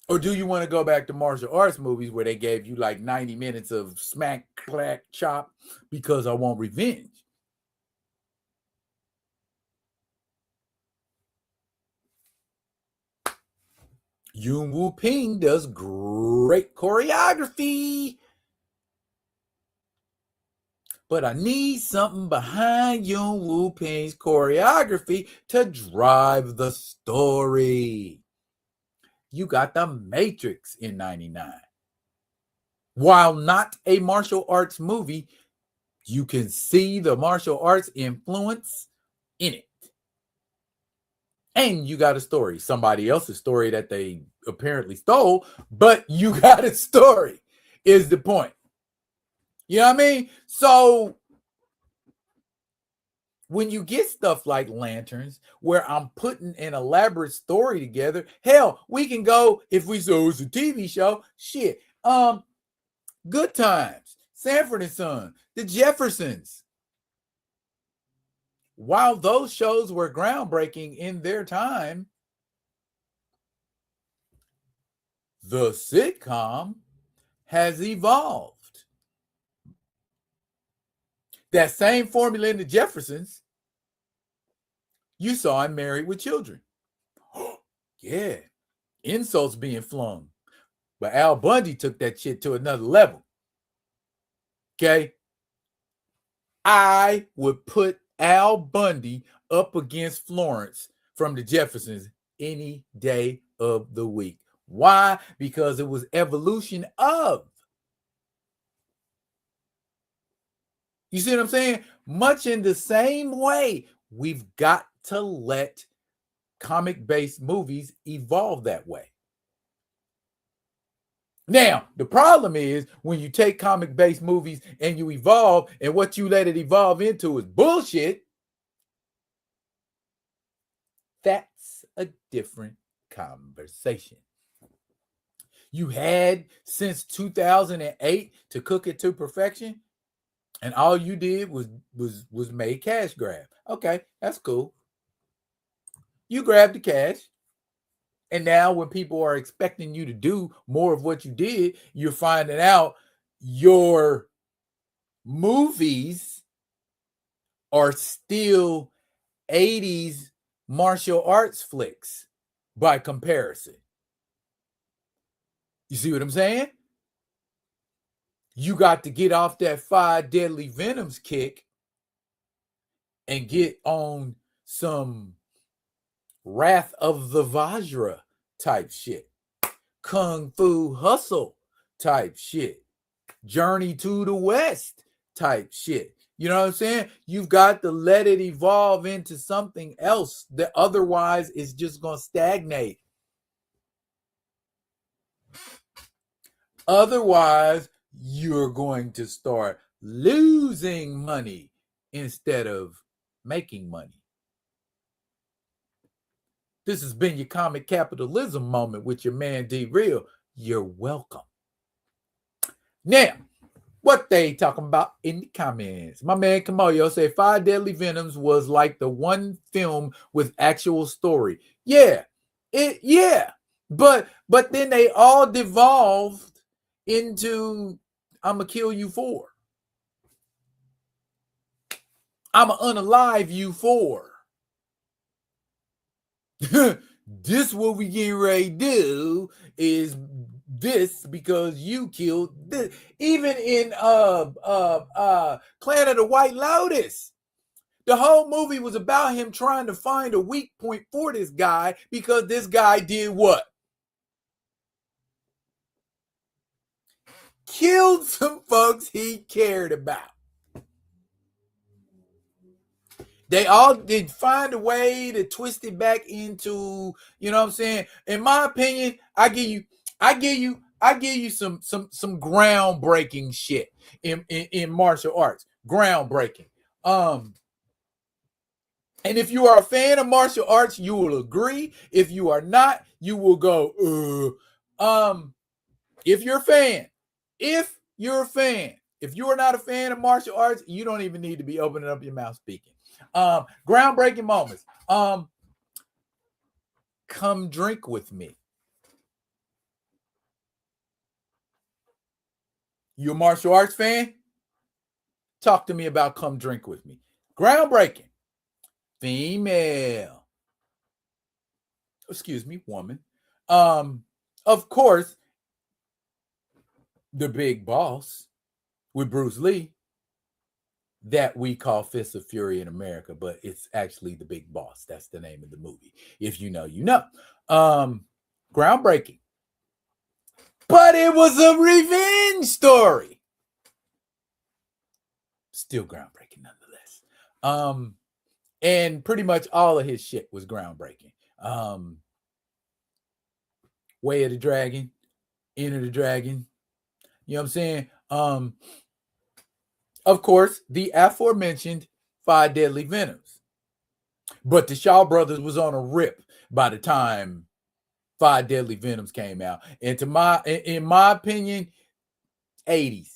S1: Or do you want to go back to martial arts movies where they gave you like 90 minutes of smack, clack, chop because I want revenge? Yun Wu Ping does great choreography. But I need something behind Yun Wu Ping's choreography to drive the story. You got The Matrix in 99. While not a martial arts movie, you can see the martial arts influence in it. And you got a story, somebody else's story that they apparently stole, but you got a story, is the point. You know what I mean? So when you get stuff like Lanterns, where I'm putting an elaborate story together, hell, we can go, if we so it's a TV show, shit. Good Times, Sanford and Son, The Jeffersons. While those shows were groundbreaking in their time, the sitcom has evolved. That same formula in The Jeffersons, you saw in Married with Children. Yeah, insults being flung. But Al Bundy took that shit to another level. Okay? I would put Al Bundy up against Florence from The Jeffersons any day of the week. Why? Because it was evolution of. You see what I'm saying? Much in the same way, we've got to let comic-based movies evolve that way. Now, the problem is when you take comic-based movies and you evolve, and what you let it evolve into is bullshit, that's a different conversation. You had since 2008 to cook it to perfection, and all you did was make cash grab. Okay, that's cool. You grabbed the cash. And now when people are expecting you to do more of what you did, you're finding out your movies are still 80s martial arts flicks by comparison. You see what I'm saying? You got to get off that 5 Deadly Venoms kick and get on some Wrath of the Vajra type shit, Kung Fu Hustle type shit, Journey to the West type shit. You know what I'm saying? You've got to let it evolve into something else that otherwise is just going to stagnate. Otherwise, you're going to start losing money instead of making money. This has been your Comic Capitalism moment with your man D Real. You're welcome. Now, what they talking about in the comments? My man Kamoyo said 5 Deadly Venoms was like the one film with actual story. Yeah. But then they all devolved into I'ma kill you for. I'ma unalive you for. This what we getting ready to do is this because you killed this. Even in Clan of the White Lotus, the whole movie was about him trying to find a weak point for this guy because this guy did what? Killed some folks he cared about. They all did find a way to twist it back into, you know what I'm saying? In my opinion, I give you some groundbreaking shit in martial arts. Groundbreaking. And if you are a fan of martial arts, you will agree. If you are not, you will go, if you're a fan, if you are not a fan of martial arts, you don't even need to be opening up your mouth speaking. Groundbreaking moments. Come Drink With Me. You a martial arts fan? Talk to me about Come Drink With Me. Groundbreaking. Female. Excuse me, woman. Of course, The Big Boss with Bruce Lee. That we call Fists of Fury in America, but it's actually The Big Boss. That's the name of the movie. If you know, you know. Groundbreaking. But it was a revenge story. Still groundbreaking nonetheless. And pretty much all of his shit was groundbreaking. Way of the Dragon, Enter the Dragon. You know what I'm saying? Of course, the aforementioned 5 Deadly Venoms. But the Shaw Brothers was on a rip by the time 5 Deadly Venoms came out. And in my opinion, 80s.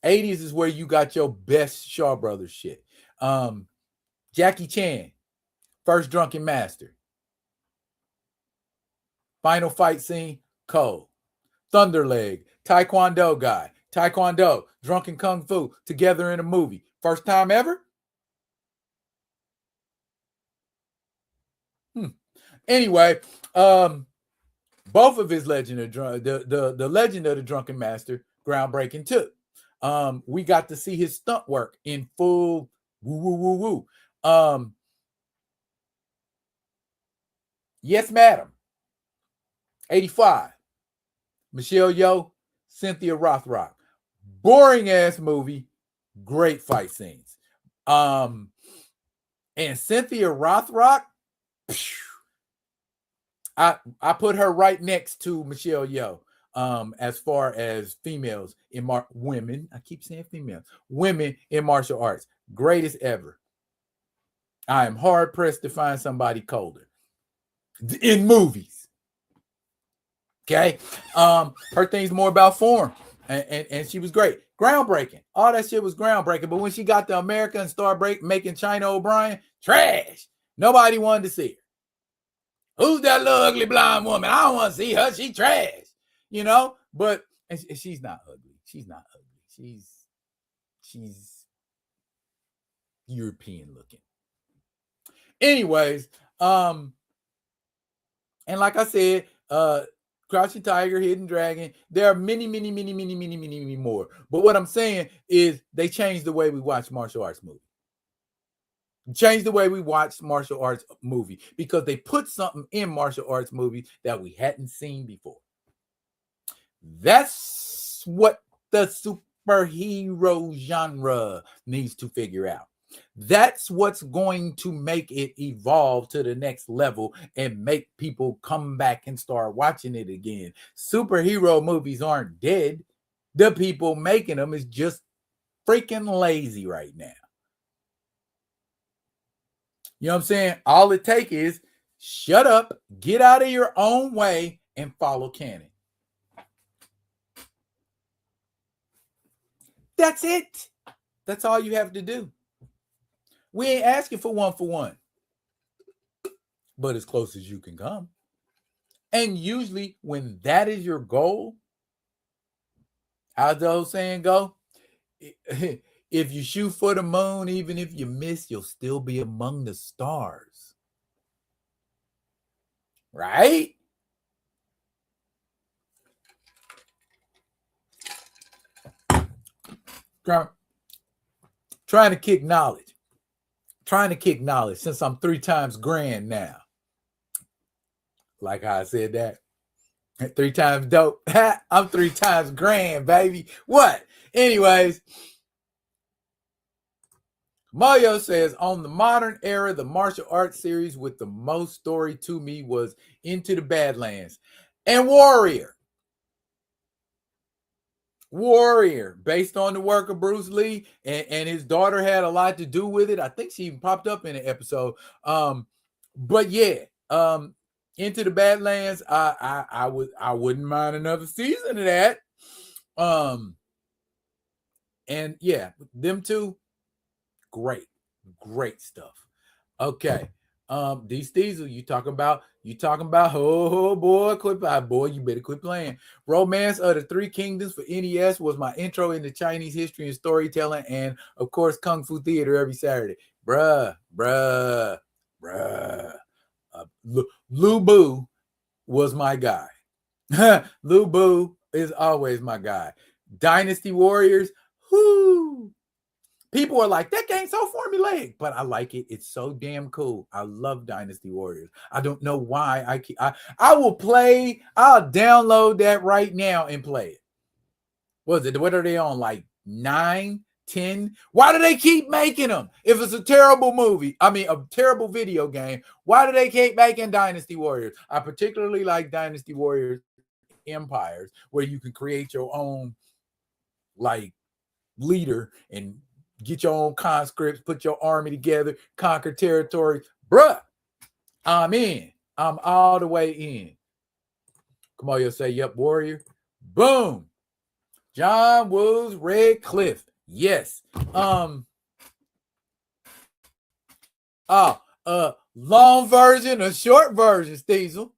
S1: 80s is where you got your best Shaw Brothers shit. Jackie Chan, First Drunken Master. Final fight scene, cold. Thunderleg, Taekwondo guy, Taekwondo, drunken kung fu, together in a movie. First time ever? Anyway, both of his Legend of the Legend of the Drunken Master, groundbreaking too. We got to see his stunt work in full woo woo woo woo. Yes, Madam. 85. Michelle Yeoh, Cynthia Rothrock. Boring ass movie, great fight scenes. And Cynthia Rothrock, I put her right next to Michelle Yeoh. As far as females in women, I keep saying females, women in martial arts, greatest ever. I am hard pressed to find somebody colder in movies. Okay, her thing's more about form, and she was great, groundbreaking. All that shit was groundbreaking. But when she got to America and started making China O'Brien, trash. Nobody wanted to see her. Who's that little ugly blonde woman? I don't want to see her. She trash. You know, but and she's not ugly. She's not ugly. She's European looking. Anyways, and like I said, Crouching Tiger, Hidden Dragon. There are many more. But what I'm saying is they changed the way we watch martial arts movies. Changed the way we watch martial arts movie because they put something in martial arts movies that we hadn't seen before. That's what the superhero genre needs to figure out. That's what's going to make it evolve to the next level and make people come back and start watching it again. Superhero movies aren't dead. The people making them is just freaking lazy right now. You know what I'm saying? All it takes is shut up, get out of your own way, and follow canon. That's it. That's all you have to do. We ain't asking for one, but as close as you can come. And usually when that is your goal, how's the old saying go? If you shoot for the moon, even if you miss, you'll still be among the stars. Right? Trying to kick knowledge. Since I'm 3 times grand now. Like how I said that. 3 times dope. I'm 3 times grand, baby. What? Anyways, Mario says, on the modern era, the martial arts series with the most story to me was Into the Badlands and Warrior. Warrior, based on the work of Bruce Lee, and his daughter had a lot to do with it. I think she even popped up in an episode. But yeah, Into the Badlands, I wouldn't mind another season of that. And yeah, them two, great stuff. Okay. D Steezel, you talking about, oh boy, boy, you better quit playing. Romance of the Three Kingdoms for NES was my intro into Chinese history and storytelling, and of course Kung Fu Theater every Saturday. Bruh. Lu Bu was my guy. Lu Bu is always my guy. Dynasty Warriors, whoo. People are like, that game's so formulaic. formulaic, but I like it. It's so damn cool. I love Dynasty Warriors. I don't know why I will play. I'll download that right now and play it. What are they on? Like 9, 10? Why do they keep making them? If it's a terrible movie, I mean a terrible video game, why do they keep making Dynasty Warriors? I particularly like Dynasty Warriors Empires, where you can create your own like leader and get your own conscripts, put your army together, conquer territory. Bruh, I'm in. I'm all the way in. Come on, you'll say, yep, warrior. Boom. John Woo's Red Cliff. Yes. Long version or short version, Steezel.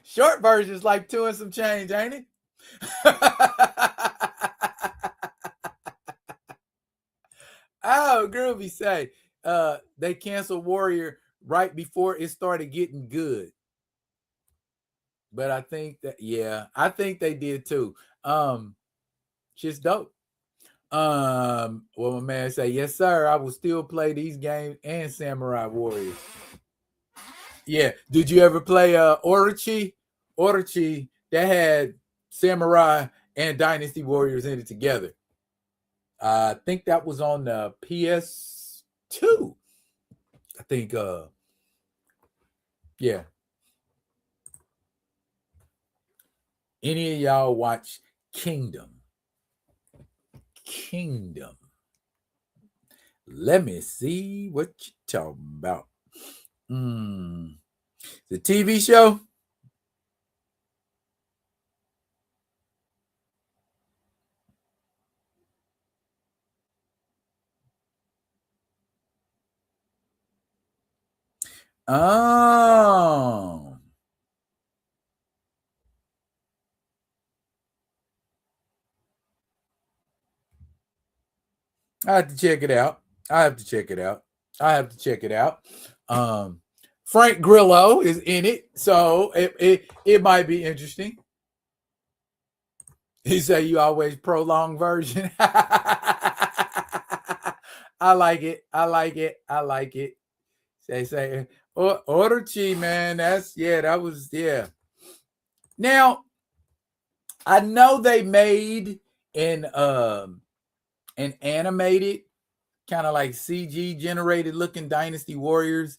S1: Short version is like 2 and some change, ain't it? Oh, Groovy say they canceled Warrior right before it started getting good. But I think that, yeah, I think they did too. Shit's dope. Well, my man say, yes, sir. I will still play these games and Samurai Warriors. Yeah. Did you ever play Orochi? Orochi that had Samurai and Dynasty Warriors in it together. I think that was on the PS2. I think yeah. Any of y'all watch Kingdom? Kingdom. Let me see what you talking about. The TV show? Oh. I have to check it out. Frank Grillo is in it, so it might be interesting. He say you always prolong version. I like it. Say Orochi, man. That was. Now, I know they made an animated, kind of like CG generated looking Dynasty Warriors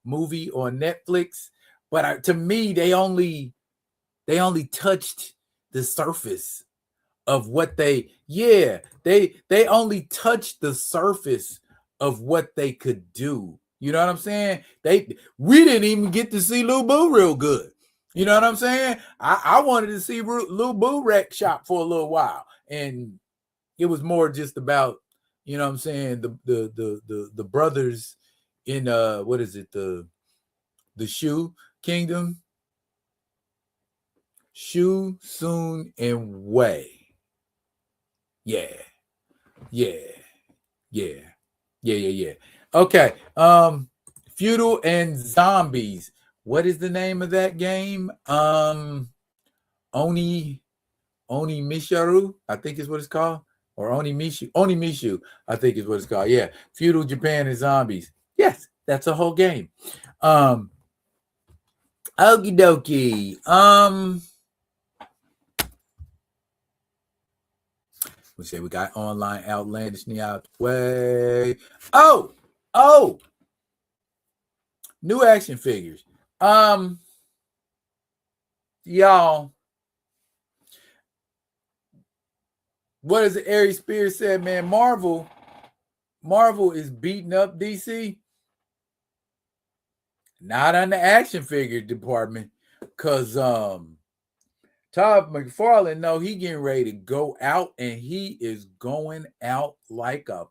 S1: movie on Netflix, but to me, they only touched the surface of what they only touched the surface of what they could do. You know what I'm saying? We didn't even get to see Lou Boo real good. You know what I'm saying? I wanted to see Lou Boo wreck shop for a little while, and it was more just about, you know what I'm saying, the brothers in what is it, the Shu Kingdom, Shu, Soon, and Wei. Yeah. Okay. Feudal and Zombies. What is the name of that game? Oni Misharu, I think is what it's called. Or Oni Mishu, I think is what it's called. Yeah. Feudal Japan and Zombies. Yes, that's a whole game. Okie dokie. We say we got online outlandishly out the way. Oh, new action figures. Y'all, what is it? Ari Spears said, man, Marvel is beating up DC. Not on the action figure department, because Todd McFarlane, no, he getting ready to go out, and he is going out like a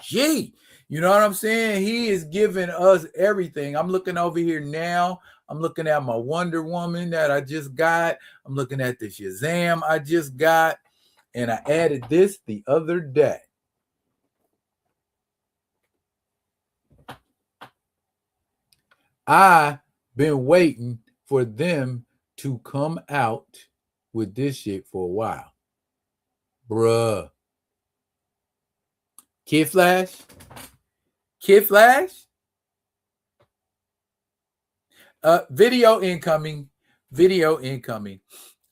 S1: G. You know what I'm saying? He is giving us everything. I'm looking over here now. I'm looking at my Wonder Woman that I just got. I'm looking at the Shazam I just got. And I added this the other day. I've been waiting for them to come out with this shit for a while. Bruh. Kid Flash? Kid Flash? Video incoming. Video incoming.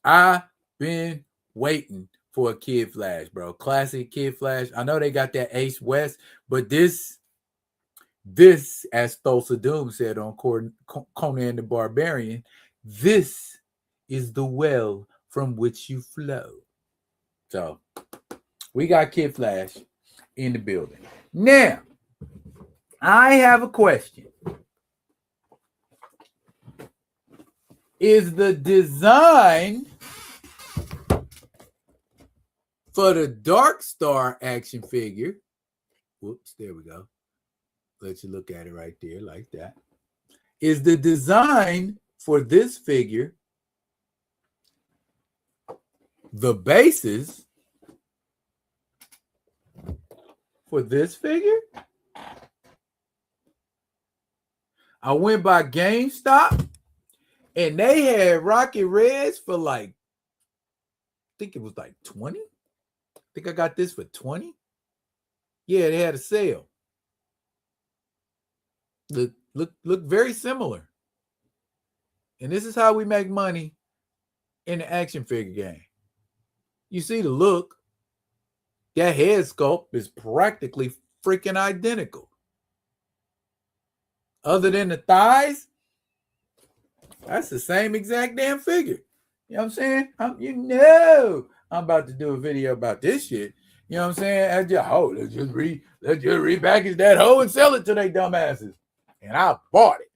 S1: I've been waiting for a Kid Flash, bro. Classic Kid Flash. I know they got that Ace West, but this, as Thulsa Doom said on Conan the Barbarian, this is the well from which you flow. So we got Kid Flash in the building. Now, I have a question. Is the design for the Dark Star action figure, whoops, there we go. Let you look at it right there like that. Is the design for this figure the basis for this figure? I went by GameStop and they had Rocket Reds for like, I think it was like 20. I think I got this for 20. Yeah, they had a sale. Look very similar. And this is how we make money in the action figure game. You see the look. That head sculpt is practically freaking identical. Other than the thighs, that's the same exact damn figure. You know what I'm saying? I'm about to do a video about this shit. You know what I'm saying? Let's just repackage that hoe and sell it to they dumbasses. And I bought it.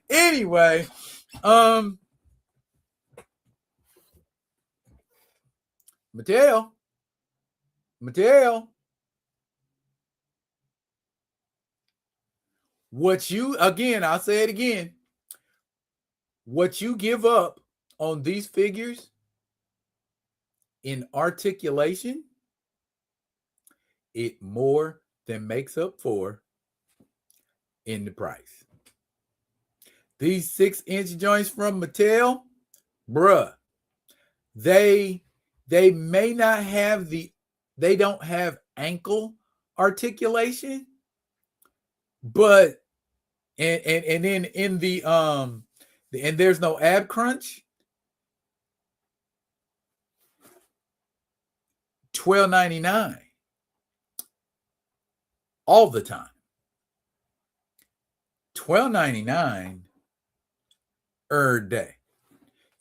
S1: Anyway, Mattel. I'll say it again. What you give up on these figures in articulation, it more than makes up for in the price. These 6-inch joints from Mattel, bruh, they may not have they don't have ankle articulation, but and then in the and there's no ab crunch. $12.99 all the time. $12.99 er day.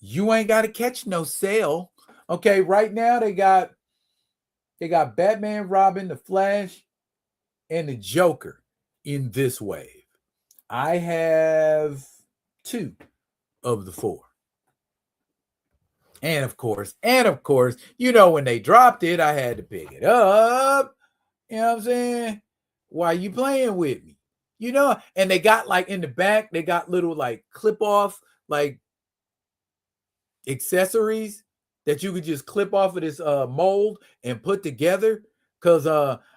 S1: You ain't got to catch no sale. Okay, right now they got Batman, Robin, the Flash, and the Joker in this wave. I have 2 of the 4. And of course, you know, when they dropped it, I had to pick it up. You know what I'm saying? Why you playing with me? You know, and they got like in the back, they got little like clip off like accessories that you could just clip off of this mold and put together. Because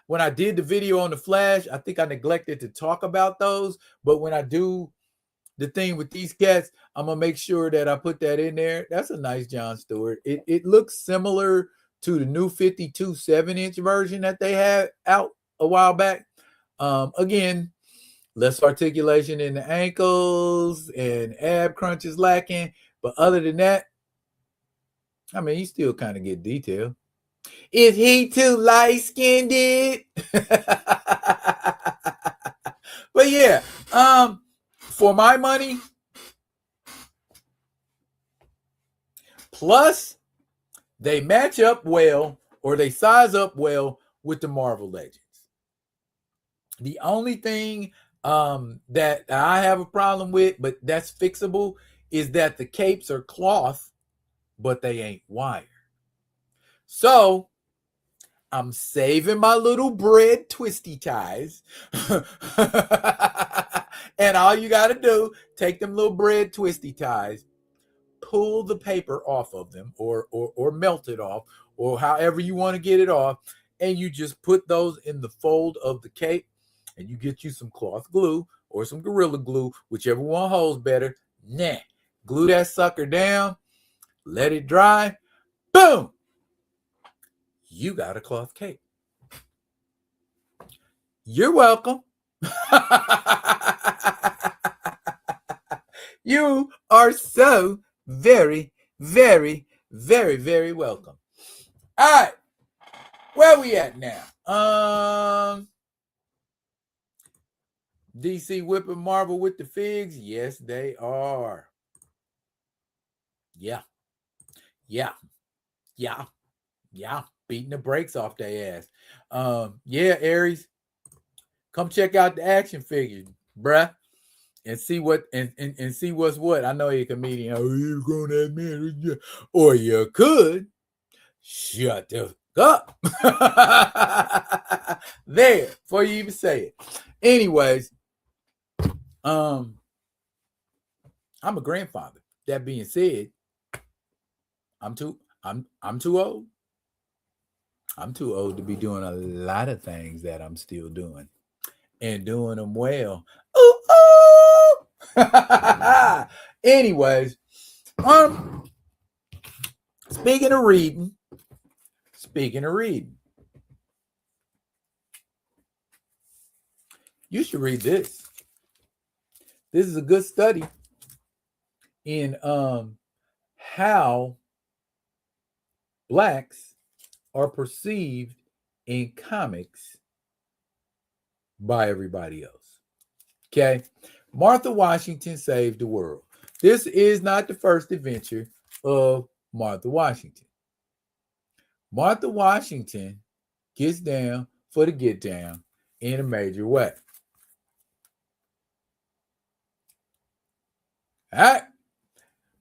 S1: when I did the video on the Flash, I think I neglected to talk about those. But when I do the thing with these cats, I'm gonna make sure that I put that in there. That's a nice John Stewart. It looks similar to the new 52 7-inch version that they had out a while back. Again, less articulation in the ankles and ab crunch is lacking. But other than that, I mean, you still kind of get detail. Is he too light-skinned? But yeah, for my money, plus they match up well or they size up well with the Marvel Legends. The only thing that I have a problem with, but that's fixable, is that the capes are cloth, but they ain't wire. So I'm saving my little bread twisty ties. And all you got to do, take them little bread twisty ties, pull the paper off of them or melt it off or however you want to get it off. And you just put those in the fold of the cape and you get you some cloth glue or some Gorilla Glue, whichever one holds better. Glue that sucker down, let it dry. Boom. you got a cloth cape. You're welcome. You are so very, very, very, very welcome. All right. Where we at now? DC whipping Marvel with the figs? Yes, they are. Yeah. Yeah. Yeah. Yeah. Beating the brakes off their ass. Yeah, Aries. Come check out the action figures, bruh. And see what and see what's what. I know you're a comedian. Oh, you're a grown ass man. Or you could shut the up. There, before you even say it. Anyways, I'm a grandfather. That being said, I'm too old. I'm too old to be doing a lot of things that I'm still doing and doing them well. Ooh, ooh. Anyways, speaking of reading, you should read this. This is a good study in how blacks are perceived in comics by everybody else. Okay. Martha Washington saved the world. This is not the first adventure of Martha Washington. Martha Washington gets down for the get down in a major way. All right.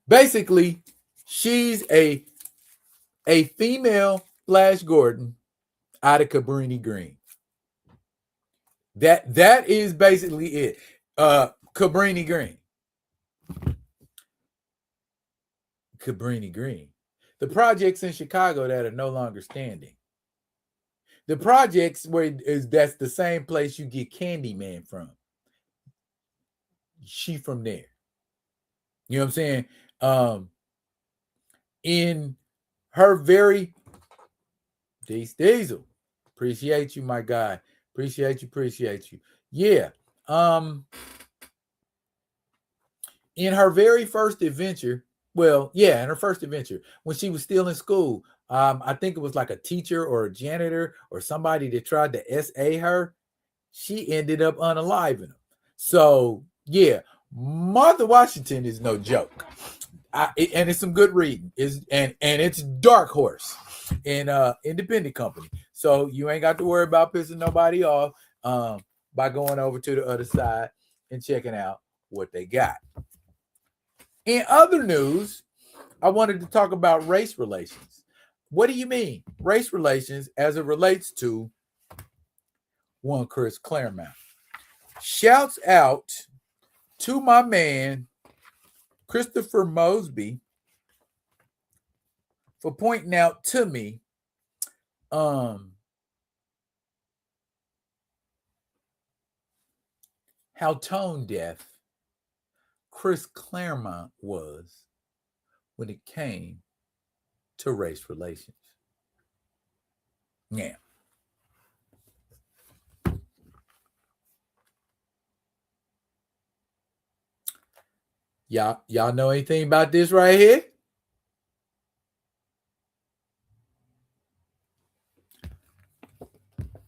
S1: Basically, she's a female Flash Gordon out of Cabrini Green. That is basically it. Cabrini Green. Cabrini Green. The projects in Chicago that are no longer standing. The projects that's the same place you get Candyman from. She from there. You know what I'm saying? In her very Diesel. Appreciate you, my guy. Appreciate you. Yeah. In her very first adventure, in her first adventure, when she was still in school, I think it was like a teacher or a janitor or somebody that tried to SA her. She ended up unaliving them. So, yeah, Martha Washington is no joke. And it's some good reading. And it's Dark Horse in independent company. So you ain't got to worry about pissing nobody off by going over to the other side and checking out what they got. In other news, I wanted to talk about race relations. What do you mean? Race relations as it relates to one Chris Claremont. Shouts out to my man, Christopher Mosby, for pointing out to me how tone deaf Chris Claremont was when it came to race relations. Yeah. Y'all know anything about this right here?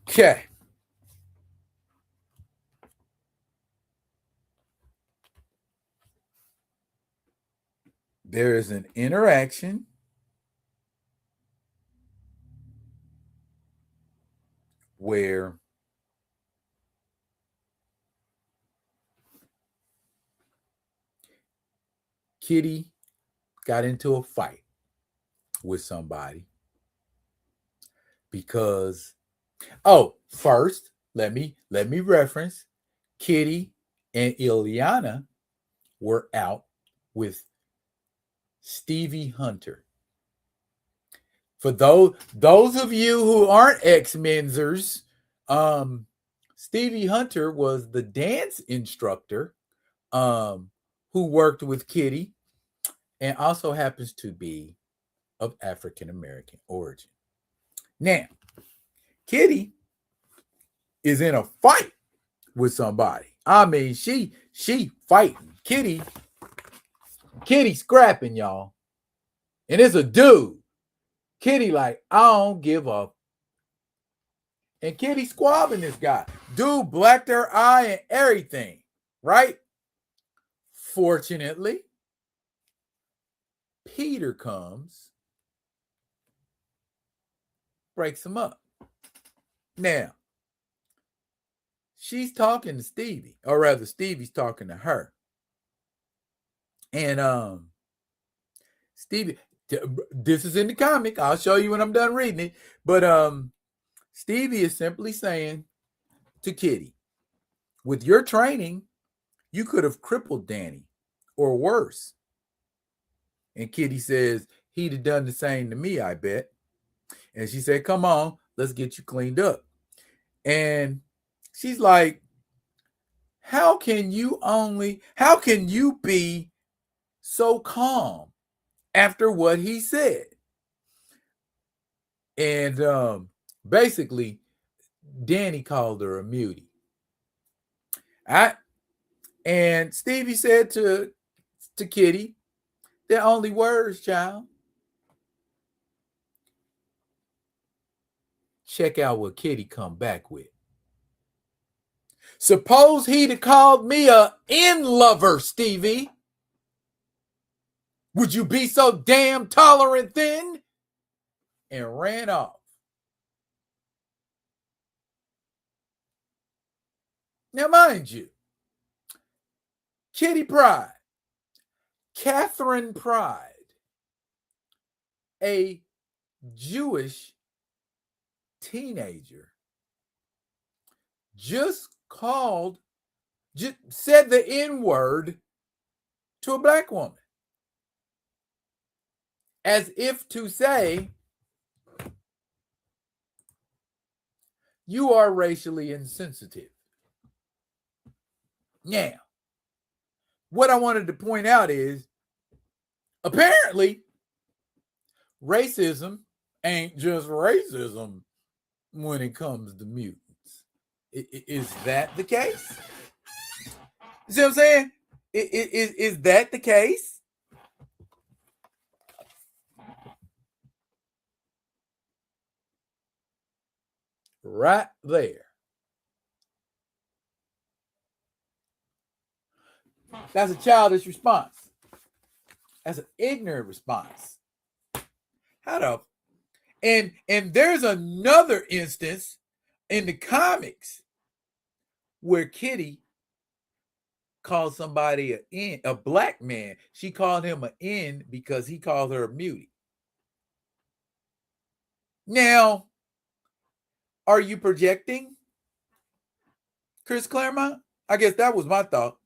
S1: Okay. There is an interaction where Kitty got into a fight with somebody because first let me reference Kitty and Ileana were out with Stevie Hunter. For those of you who aren't X-Menzers, Stevie Hunter was the dance instructor who worked with Kitty and also happens to be of African American origin. Now, Kitty is in a fight with somebody. I mean, she fighting. Kitty scrapping, y'all. And it's a dude. Kitty like, I don't give up. And Kitty squabbing this guy. Dude blacked her eye and everything, right? Fortunately, Peter comes, breaks him up. Now, she's talking to Stevie, or rather, Stevie's talking to her. And Stevie, this is in the comic. I'll show you when I'm done reading it. But Stevie is simply saying to Kitty, with your training, you could have crippled Danny or worse. And Kitty says, he'd have done the same to me, I bet. And she said, come on, let's get you cleaned up. And she's like, how can you be so calm after what he said? And basically, Danny called her a mutie. And Stevie said to Kitty, they're only words, child. Check out what Kitty come back with. Suppose he'd have called me a in-lover, Stevie. Would you be so damn tolerant then? And ran off. Now, mind you, Kitty Pryde, Catherine Pryde, a Jewish teenager, just said the N-word to a black woman. As if to say, you are racially insensitive. Now, what I wanted to point out is, apparently, racism ain't just racism when it comes to mutants. Is that the case? You see what I'm saying? Is that the case? Right there. That's a childish response. That's an ignorant response. And there's another instance in the comics where Kitty called somebody a black man. She called him an N because he called her a mutie. Now, are you projecting, Chris Claremont? I guess that was my thought,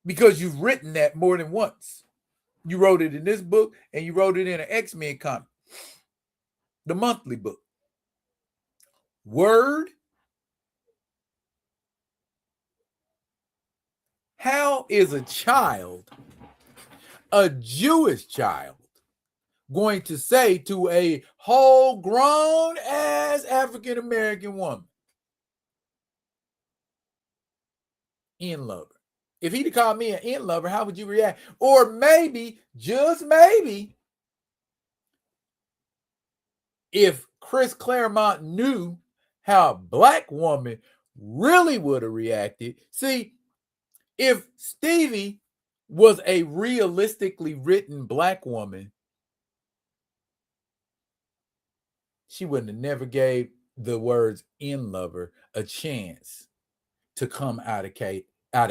S1: because you've written that more than once. You wrote it in this book, and you wrote it in an X-Men comic, the monthly book. Word? How is a child, a Jewish child, going to say to a whole grown-ass African-American woman, in-lover? If he'd have called me an in-lover, how would you react? Or maybe, just maybe, if Chris Claremont knew how a black woman really would have reacted. See, if Stevie was a realistically written black woman, she wouldn't have never gave the words in-lover a chance to come out of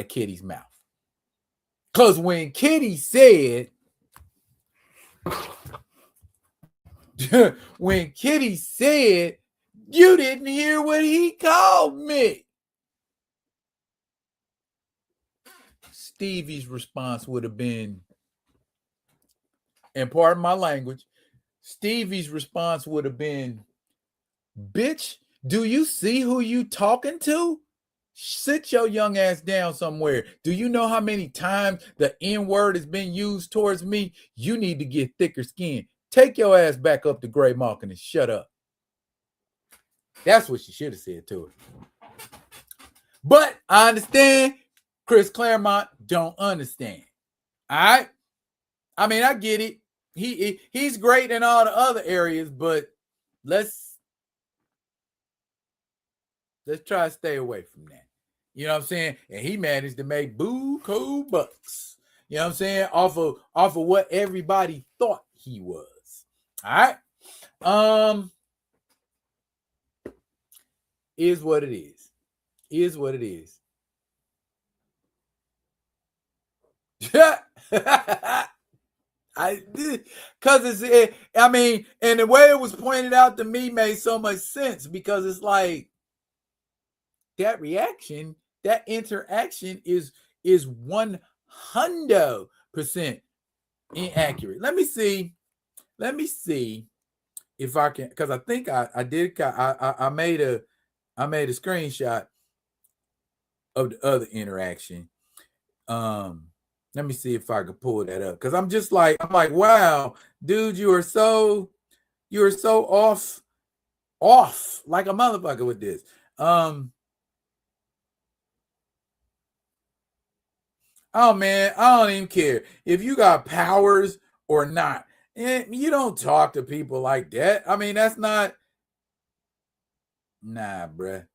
S1: Kitty's mouth. Because when Kitty said, you didn't hear what he called me, Stevie's response would have been, and pardon my language, Stevie's response would have been, bitch, do you see who you talking to? Sit your young ass down somewhere. Do you know how many times the N-word has been used towards me? You need to get thicker skin. Take your ass back up to Gray Malkin and shut up. That's what she should have said to her. But I understand Chris Claremont don't understand. All right. I mean, I get it. He's great in all the other areas, but let's try to stay away from that. You know what I'm saying? And he managed to make buku bucks. You know what I'm saying? Off of what everybody thought he was. All right. Is what it is. Is what it is. I mean, and the way it was pointed out to me made so much sense, because it's like that reaction, that interaction is 100% inaccurate. Let me see if I can, because I think I did. I made a screenshot of the other interaction. Let me see if I can pull that up, because I'm like, wow, dude, you are so off like a motherfucker with this. Oh man, I don't even care if you got powers or not. You don't talk to people like that. I mean, that's not. Nah, bruh.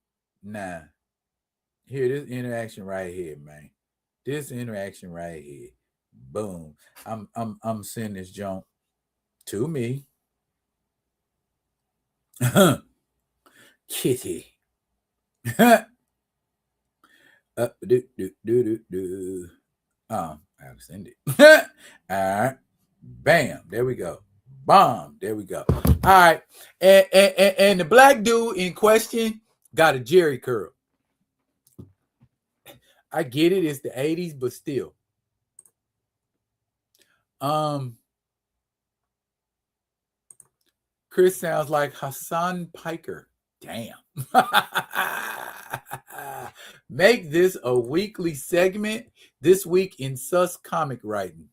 S1: Nah. Here, this interaction right here, man. This interaction right here. Boom. I'm sending this junk to me. Kitty. I have to send it. All right. Bam. There we go. Bomb. There we go. All right. And the black dude in question got a Jerry curl. I get it. It's the 80s, but still. Chris sounds like Hassan Piker. Damn. Make this a weekly segment. This week in sus comic writing.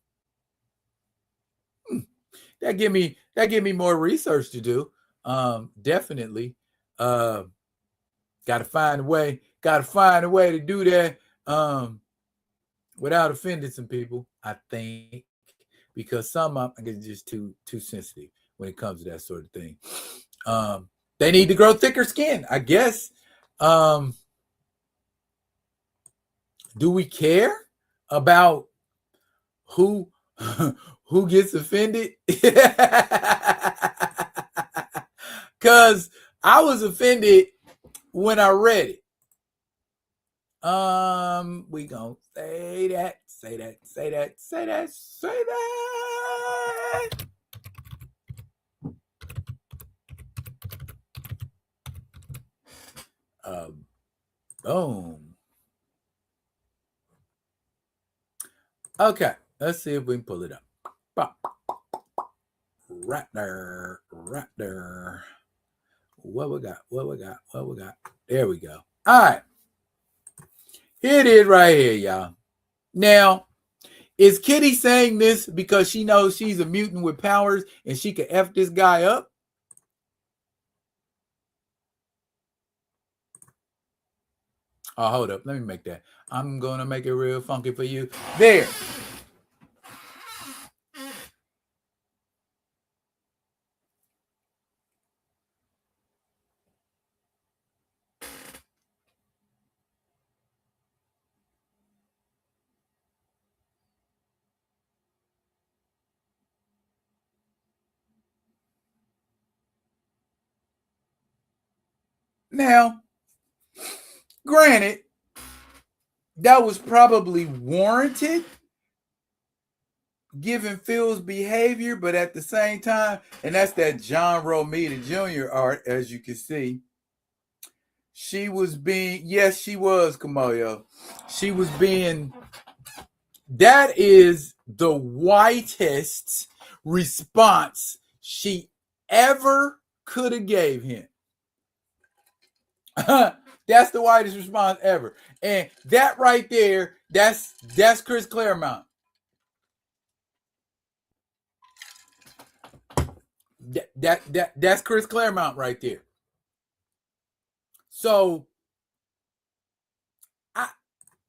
S1: That give me more research to do. Definitely. Gotta find a way to do that without offending some people, I think, because some of them are just too sensitive when it comes to that sort of thing. They need to grow thicker skin, I guess. Do we care about who gets offended? Because I was offended when I read it. We gonna say that. Boom. Okay, let's see if we can pull it up. Right there. What we got? There we go. All right. Here it is right here, y'all. Now, is Kitty saying this because she knows she's a mutant with powers and she can F this guy up? Oh, hold up. Let me make that. I'm going to make it real funky for you. There. Now, granted, that was probably warranted given Phil's behavior, but at the same time, and that's that John Romita Jr. art, as you can see, she was being, yes, she was, Kamoyo. She was being, that is the whitest response she ever could have gave him. That's the whitest response ever. And that right there, that's Chris Claremont. That's Chris Claremont right there. So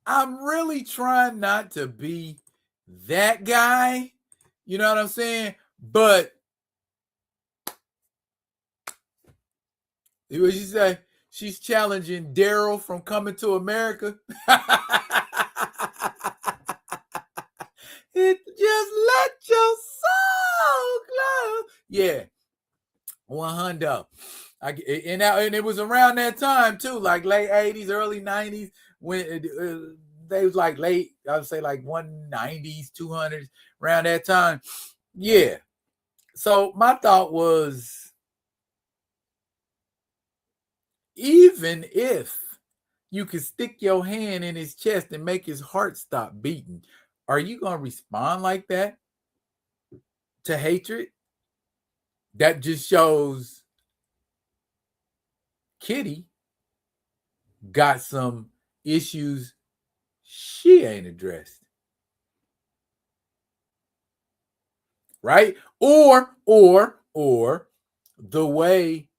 S1: I'm really trying not to be that guy. You know what I'm saying? But what she say? She's challenging Daryl from Coming to America. It just let your soul glow. Yeah, 100. And it was around that time too, like late 80s, early 90s, when they was like late, I would say like 190s, 200s, around that time. Yeah. So my thought was, even if you could stick your hand in his chest and make his heart stop beating, are you going to respond like that to hatred? That just shows Kitty got some issues she ain't addressed. Right? Or the way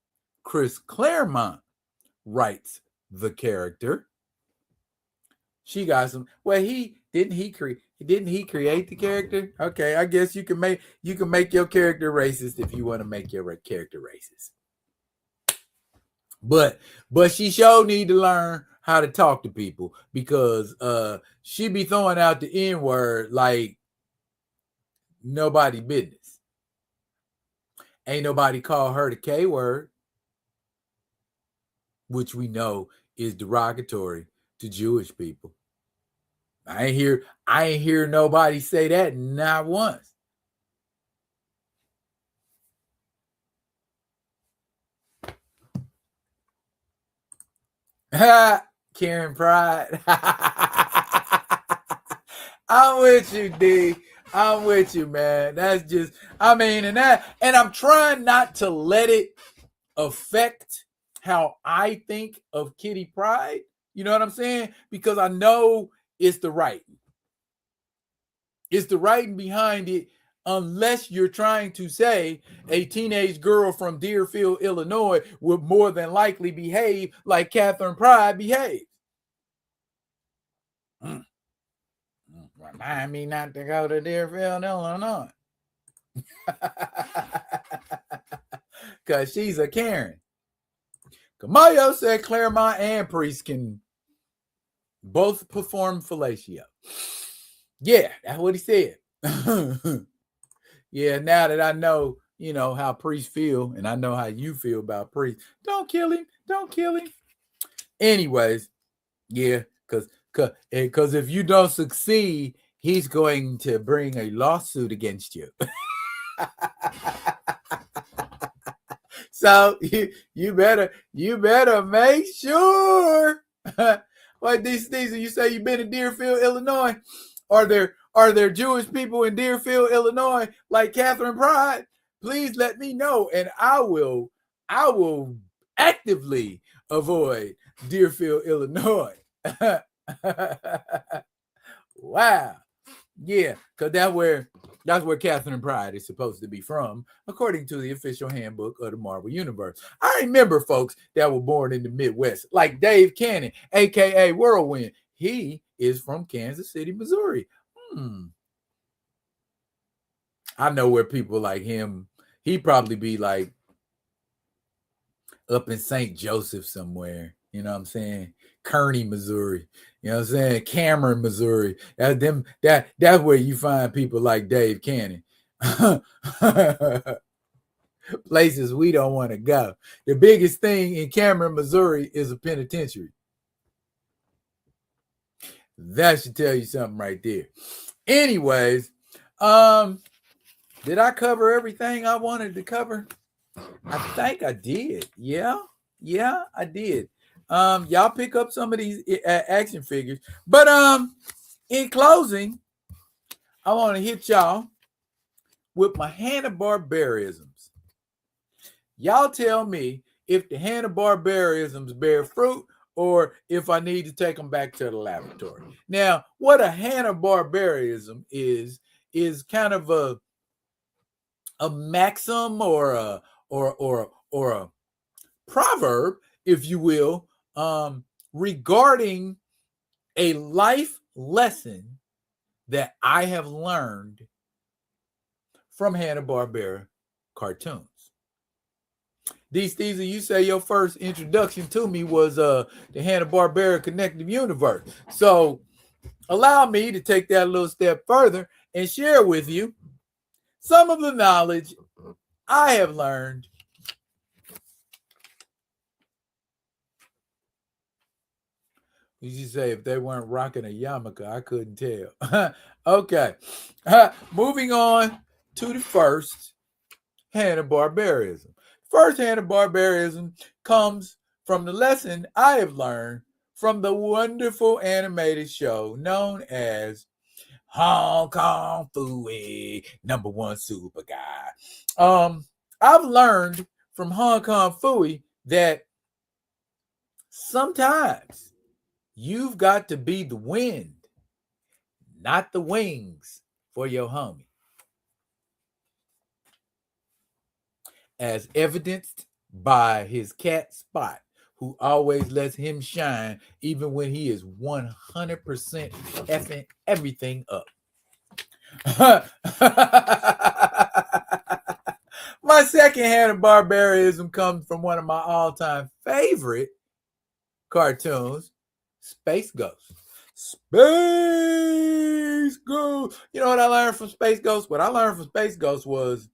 S1: Chris Claremont writes the character, she got some. Well, didn't he create the character? Okay, I guess you can make your character racist if you want to make your character racist. But she sure need to learn how to talk to people, because she be throwing out the N-word like nobody business. Ain't nobody call her the K-word, which we know is derogatory to Jewish people. I ain't hear nobody say that, not once. Karen Pride. I'm with you, D. I'm with you, man. That's just, I mean, and I'm trying not to let it affect how I think of Kitty Pryde. You know what I'm saying? Because I know it's the writing. It's the writing behind it, unless you're trying to say a teenage girl from Deerfield, Illinois would more than likely behave like Catherine Pryde behaves. Remind me not to go to Deerfield, Illinois. Because she's a Karen. Kamayo said Claremont and Priest can both perform fellatio. Yeah, that's what he said. Yeah, now that I know, how Priest feel, and I know how you feel about Priest, don't kill him. Don't kill him. Anyways, yeah, because if you don't succeed, he's going to bring a lawsuit against you. So you better make sure. Like these you say you've been in Deerfield, Illinois. Are there Jewish people in Deerfield, Illinois like Catherine Pryde? Please let me know, and I will actively avoid Deerfield, Illinois. Wow. Yeah, because that's where Catherine Pryde is supposed to be from, according to the official handbook of the Marvel Universe. I remember folks that were born in the Midwest, like Dave Cannon, aka Whirlwind. He is from Kansas City, Missouri. I know where people like him, he'd probably be like up in St. Joseph somewhere. You know what I'm saying? Kearney, Missouri. You know what I'm saying? Cameron, Missouri. That's where you find people like Dave Cannon. Places we don't want to go. The biggest thing in Cameron, Missouri is a penitentiary. That should tell you something right there. Anyways, did I cover everything I wanted to cover? I think I did. Yeah, I did. Y'all pick up some of these action figures. But in closing, I want to hit y'all with my Hanna-Barberaisms. Y'all tell me if the Hanna-Barberaisms bear fruit, or if I need to take them back to the laboratory. Now, what a Hanna-Barberaism is kind of a maxim or a proverb, if you will, regarding a life lesson that I have learned from Hanna-Barbera cartoons. Steezy, you say your first introduction to me was the Hanna-Barbera Connective Universe. So allow me to take that a little step further and share with you some of the knowledge I have learned you say if they weren't rocking a yarmulke, I couldn't tell. Okay. Moving on to the first Hanna-Barberism. First Hanna-Barberism comes from the lesson I have learned from the wonderful animated show known as Hong Kong Phooey, number one super guy. I've learned from Hong Kong Phooey that sometimes you've got to be the wind, not the wings for your homie. As evidenced by his cat Spot, who always lets him shine even when he is 100% effing everything up. My second Hanna-Barberism comes from one of my all-time favorite cartoons, Space Ghost. Space Ghost. You know what I learned from Space Ghost? What I learned from Space Ghost was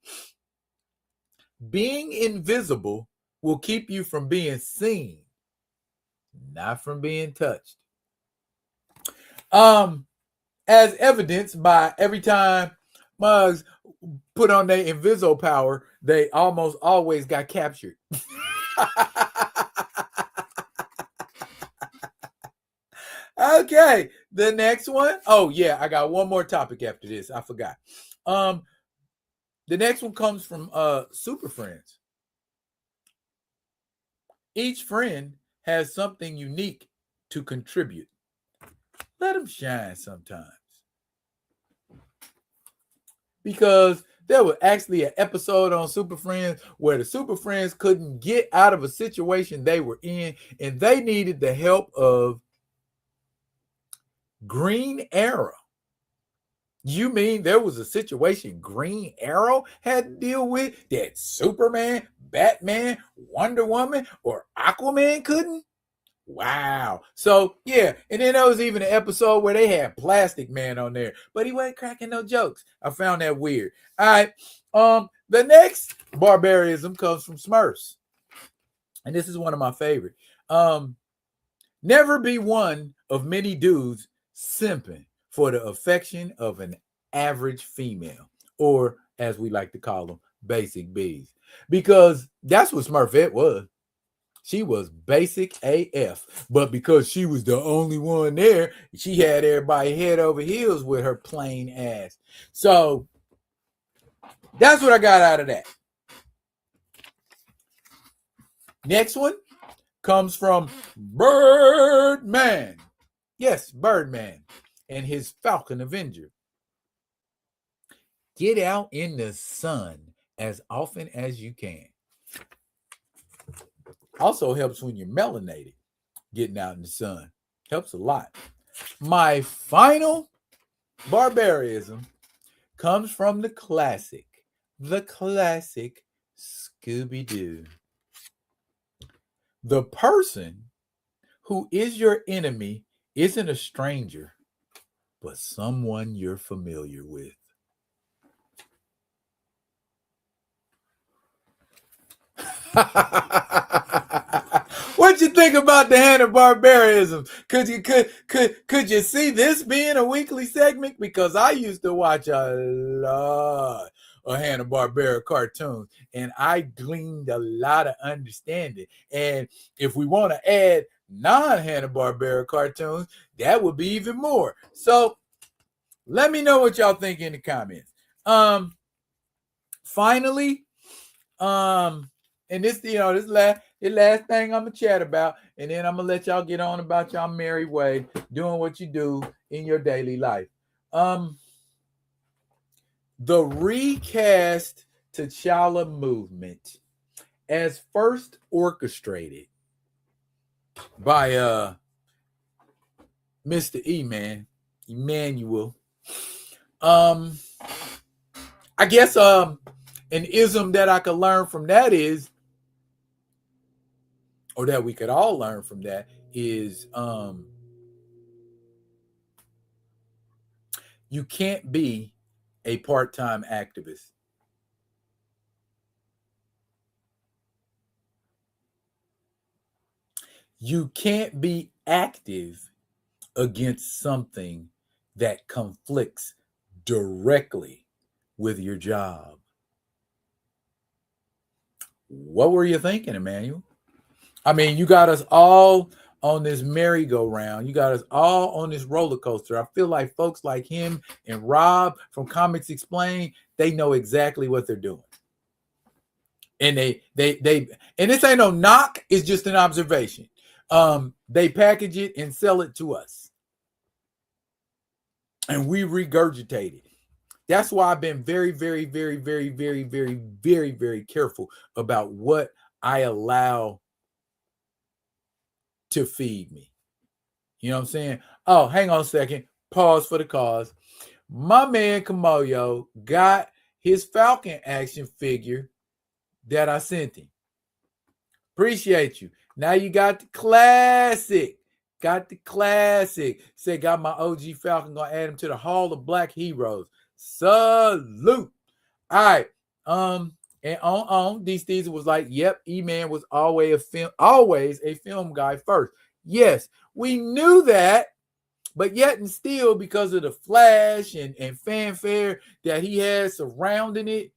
S1: being invisible will keep you from being seen, not from being touched. As evidenced by every time mugs put on their invisible power, they almost always got captured. Okay, the next one. Oh yeah, I got one more topic after this. I forgot. The next one comes from Super Friends. Each friend has something unique to contribute. Let them shine sometimes. Because there was actually an episode on Super Friends where the Super Friends couldn't get out of a situation they were in, and they needed the help of Green Arrow. You mean there was a situation Green Arrow had to deal with that Superman, Batman, Wonder Woman, or Aquaman couldn't? Wow. So, yeah. And then there was even an episode where they had Plastic Man on there, but he wasn't cracking no jokes. I found that weird. All right. The next barbarism comes from Smurfs. And this is one of my favorite. Never be one of many dudes simping for the affection of an average female, or as we like to call them, basic B's. Because that's what Smurfette was. She was basic AF, but because she was the only one there, she had everybody head over heels with her plain ass. So that's what I got out of that. Next one comes from Birdman. Yes, Birdman and his Falcon Avenger. Get out in the sun as often as you can. Also helps when you're melanated. Getting out in the sun helps a lot. My final barbarism comes from the classic Scooby-Doo. The person who is your enemy isn't a stranger, but someone you're familiar with. What you think about the Hanna-Barberism? Could you see this being a weekly segment? Because I used to watch a lot of Hanna-Barbera cartoons, and I gleaned a lot of understanding. And if we want to add non-Hanna-Barbera cartoons, that would be even more. So let me know what y'all think in the comments. Finally, and this, this last thing I'm gonna chat about, and then I'm gonna let y'all get on about y'all merry way, doing what you do in your daily life. The recast T'Challa movement, as first orchestrated by Mr. Emmanuel. I guess an ism that I could learn from that is, or that we could all learn from that is, you can't be a part-time activist. You can't be active against something that conflicts directly with your job. What were you thinking, Emmanuel? I mean, you got us all on this merry-go-round. You got us all on this roller coaster. I feel like folks like him and Rob from Comics Explained, they know exactly what they're doing. And they and this ain't no knock, it's just an observation. They package it and sell it to us. And we regurgitate it. That's why I've been very, very, very, very, very, very, very, very careful about what I allow to feed me. You know what I'm saying? Oh, hang on a second. Pause for the cause. My man Kamoyo got his Falcon action figure that I sent him. Appreciate you. Now you got the classic. Got the classic. Say, got my OG Falcon. Gonna add him to the Hall of Black Heroes. Salute. All right. And on these things was like, yep, E-Man was always a film guy first. Yes, we knew that, but yet and still, because of the flash and fanfare that he had surrounding it,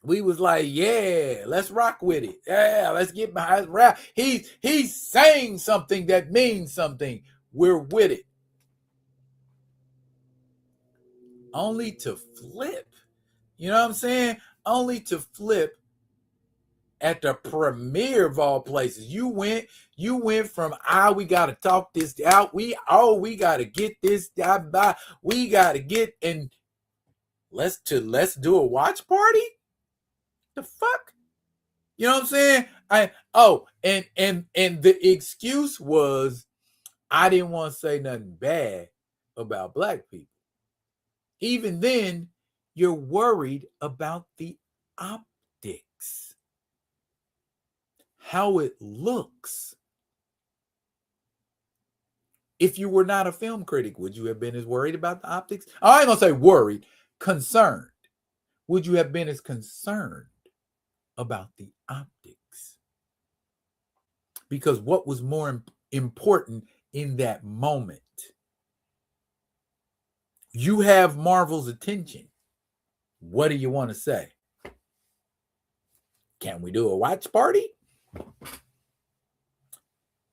S1: we was like, yeah, let's rock with it. Yeah, let's get behind rap. He's saying something that means something. We're with it. Only to flip. You know what I'm saying? Only to flip at the premiere of all places. You went from we gotta talk this out. We gotta get this out by. We gotta get and let's do a watch party. The fuck? You know what I'm saying? And the excuse was I didn't want to say nothing bad about black people. Even then, you're worried about the optics, how it looks. If you were not a film critic, would you have been as worried about the optics? I ain't gonna say worried, concerned. Would you have been as concerned about the optics? Because what was more important in that moment? You have Marvel's attention. What do you want to say? Can we do a watch party?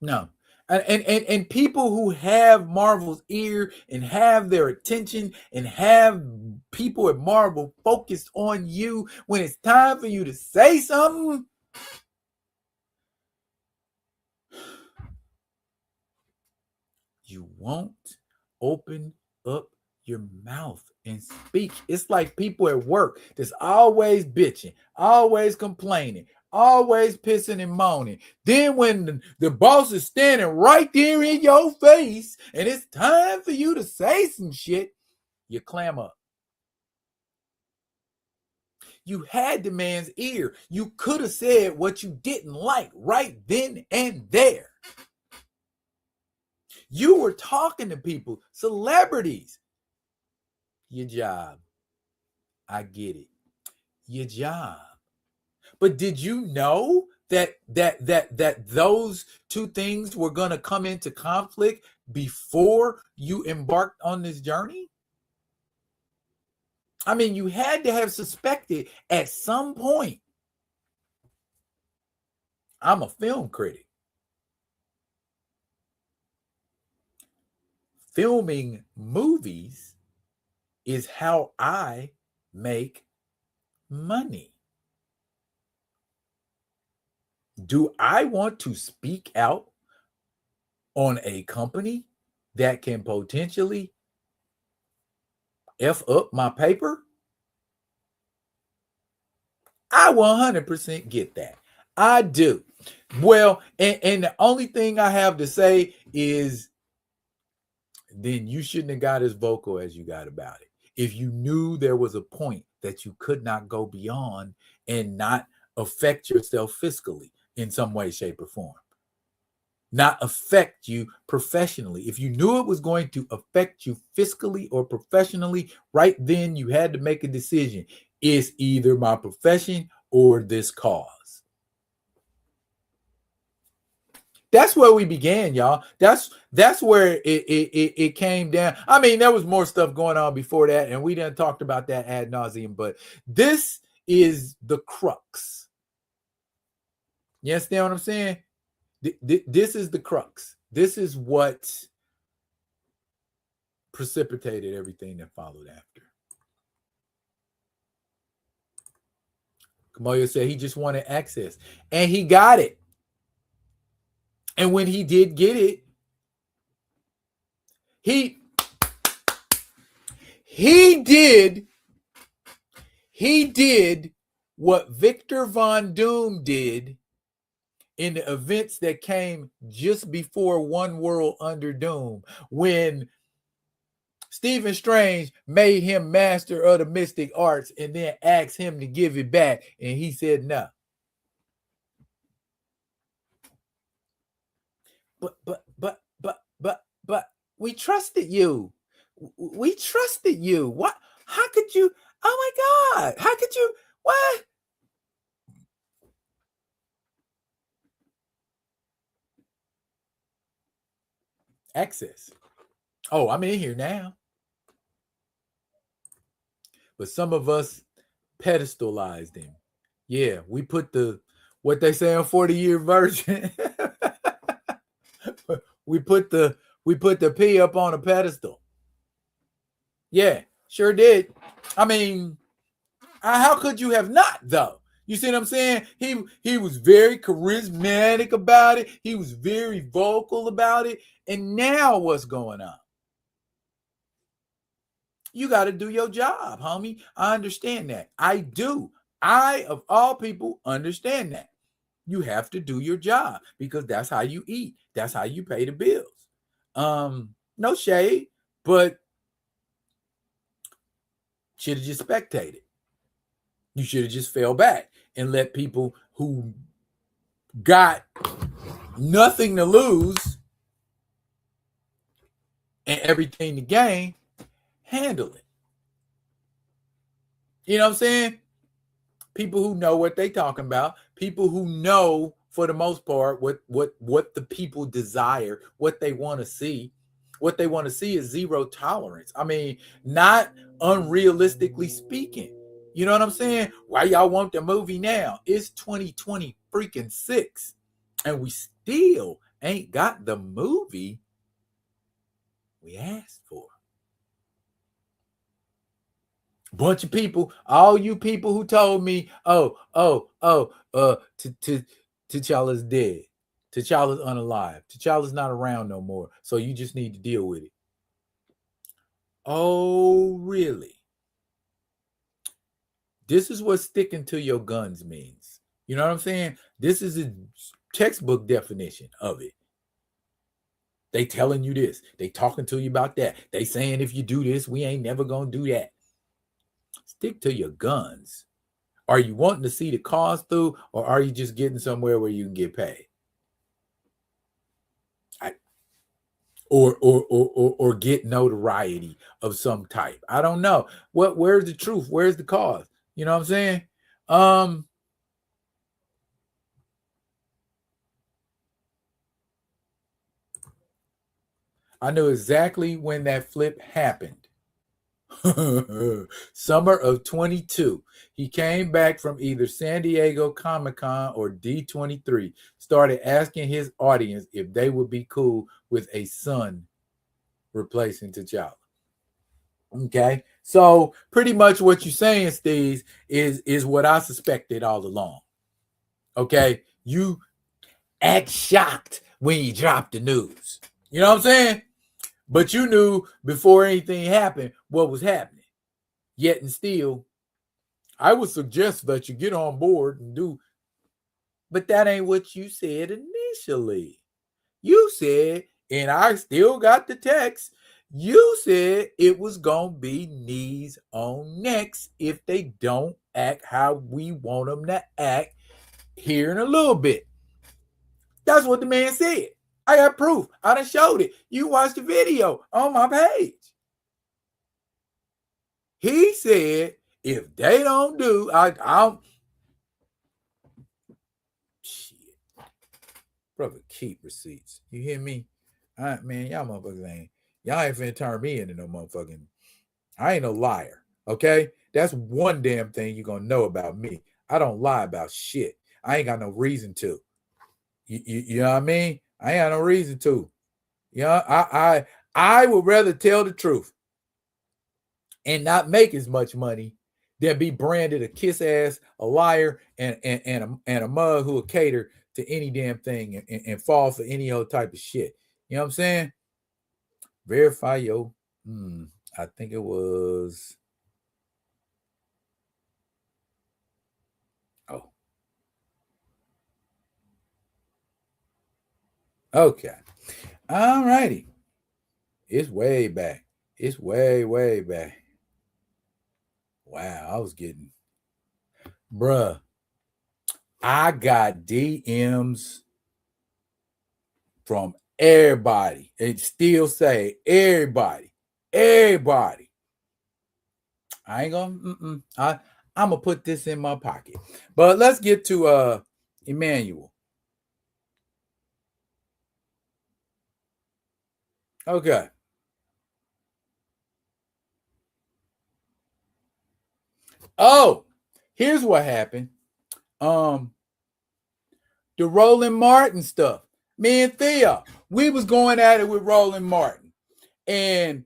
S1: No. And people who have Marvel's ear and have their attention and have people at Marvel focused on you when it's time for you to say something, you won't open up your mouth and speak. It's like people at work that's always bitching, always complaining, always pissing and moaning. Then when the boss is standing right there in your face and it's time for you to say some shit, you clam up. You had the man's ear. You could have said what you didn't like right then and there. You were talking to people, celebrities. Your job. I get it. Your job. But did you know that those two things were going to come into conflict before you embarked on this journey? I mean, you had to have suspected at some point. I'm a film critic. Filming movies is how I make money. Do I want to speak out on a company that can potentially F up my paper? I 100% get that. I do. Well, and the only thing I have to say is then you shouldn't have got as vocal as you got about it. If you knew there was a point that you could not go beyond and not affect yourself fiscally in some way, shape, or form, not affect you professionally. If you knew it was going to affect you fiscally or professionally, right then you had to make a decision. It's either my profession or this cause. That's where we began, y'all. That's where it came down. I mean, there was more stuff going on before that, and we done talked about that ad nauseum, but this is the crux. You understand what I'm saying? This is the crux. This is what precipitated everything that followed after. Kamoyo said he just wanted access, and he got it. And when he did get it, he did what Victor Von Doom did in the events that came just before One World Under Doom, when Stephen Strange made him master of the mystic arts and then asked him to give it back, and he said no. But we trusted you. We trusted you. What? How could you? Oh my God! How could you? What? Access. Oh, I'm in here now. But some of us pedestalized him. Yeah, we put the what they say on 40-year version. we put the P up on a pedestal. Yeah, sure did. I mean, how could you have not, though? You see what I'm saying? He was very charismatic about it. He was very vocal about it. And now what's going on? You got to do your job, homie. I understand that. I do. I, of all people, understand that. You have to do your job because that's how you eat. That's how you pay the bills. No shade, but should have just spectated. You should have just fell back and let people who got nothing to lose and everything to gain handle it. You know what I'm saying? People who know what they talking about, people who know for the most part what the people desire, what they want to see. What they want to see is zero tolerance. I mean, not unrealistically speaking. You know what I'm saying? Why y'all want the movie now? It's 2020 freaking 6, and we still ain't got the movie we asked for. Bunch of people, all you people who told me, T'Challa's dead. T'Challa's unalive. T'Challa's not around no more. So you just need to deal with it. Oh, really? This is what sticking to your guns means. You know what I'm saying? This is a textbook definition of it. They telling you this. They talking to you about that. They saying if you do this, we ain't never gonna do that. Stick to your guns. Are you wanting to see the cause through, or are you just getting somewhere where you can get paid? Or get notoriety of some type. I don't know. Where's the truth? Where's the cause? You know what I'm saying? I knew exactly when that flip happened. Summer of 22. He came back from either San Diego Comic-Con or D23, started asking his audience if they would be cool with a son replacing T'Challa. Okay, so pretty much what you're saying, Steve, is what I suspected all along. Okay, you act shocked when you drop the news. You know what I'm saying? But you knew before anything happened what was happening. Yet and still, I would suggest that you get on board and do But that ain't what you said initially. You said, and I still got the text, you said it was going to be knees on necks if they don't act how we want them to act here in a little bit. That's what the man said. I got proof. I done showed it. You watched the video on my page. He said, if they don't do, I'll shit. Brother, keep receipts. You hear me? Man, y'all motherfuckers y'all ain't finna turn me into no motherfucking, I ain't no liar. Okay? That's one damn thing you're gonna know about me. I don't lie about shit. I ain't got no reason to. You know what I mean? I ain't got no reason to. You know, I would rather tell the truth and not make as much money than be branded a kiss ass, a liar, and a mug who will cater to any damn thing and fall for any old type of shit. You know what I'm saying? Verify your. I think it was. Oh. Okay. All righty. It's way back. It's way back. Wow, I was getting. Bruh. I got DMs from everybody. It still say everybody. Everybody. I ain't gonna. I'm gonna put this in my pocket. But let's get to Emmanuel. Okay. Oh, here's what happened. The Roland Martin stuff. Me and Thea, we was going at it with Roland Martin, and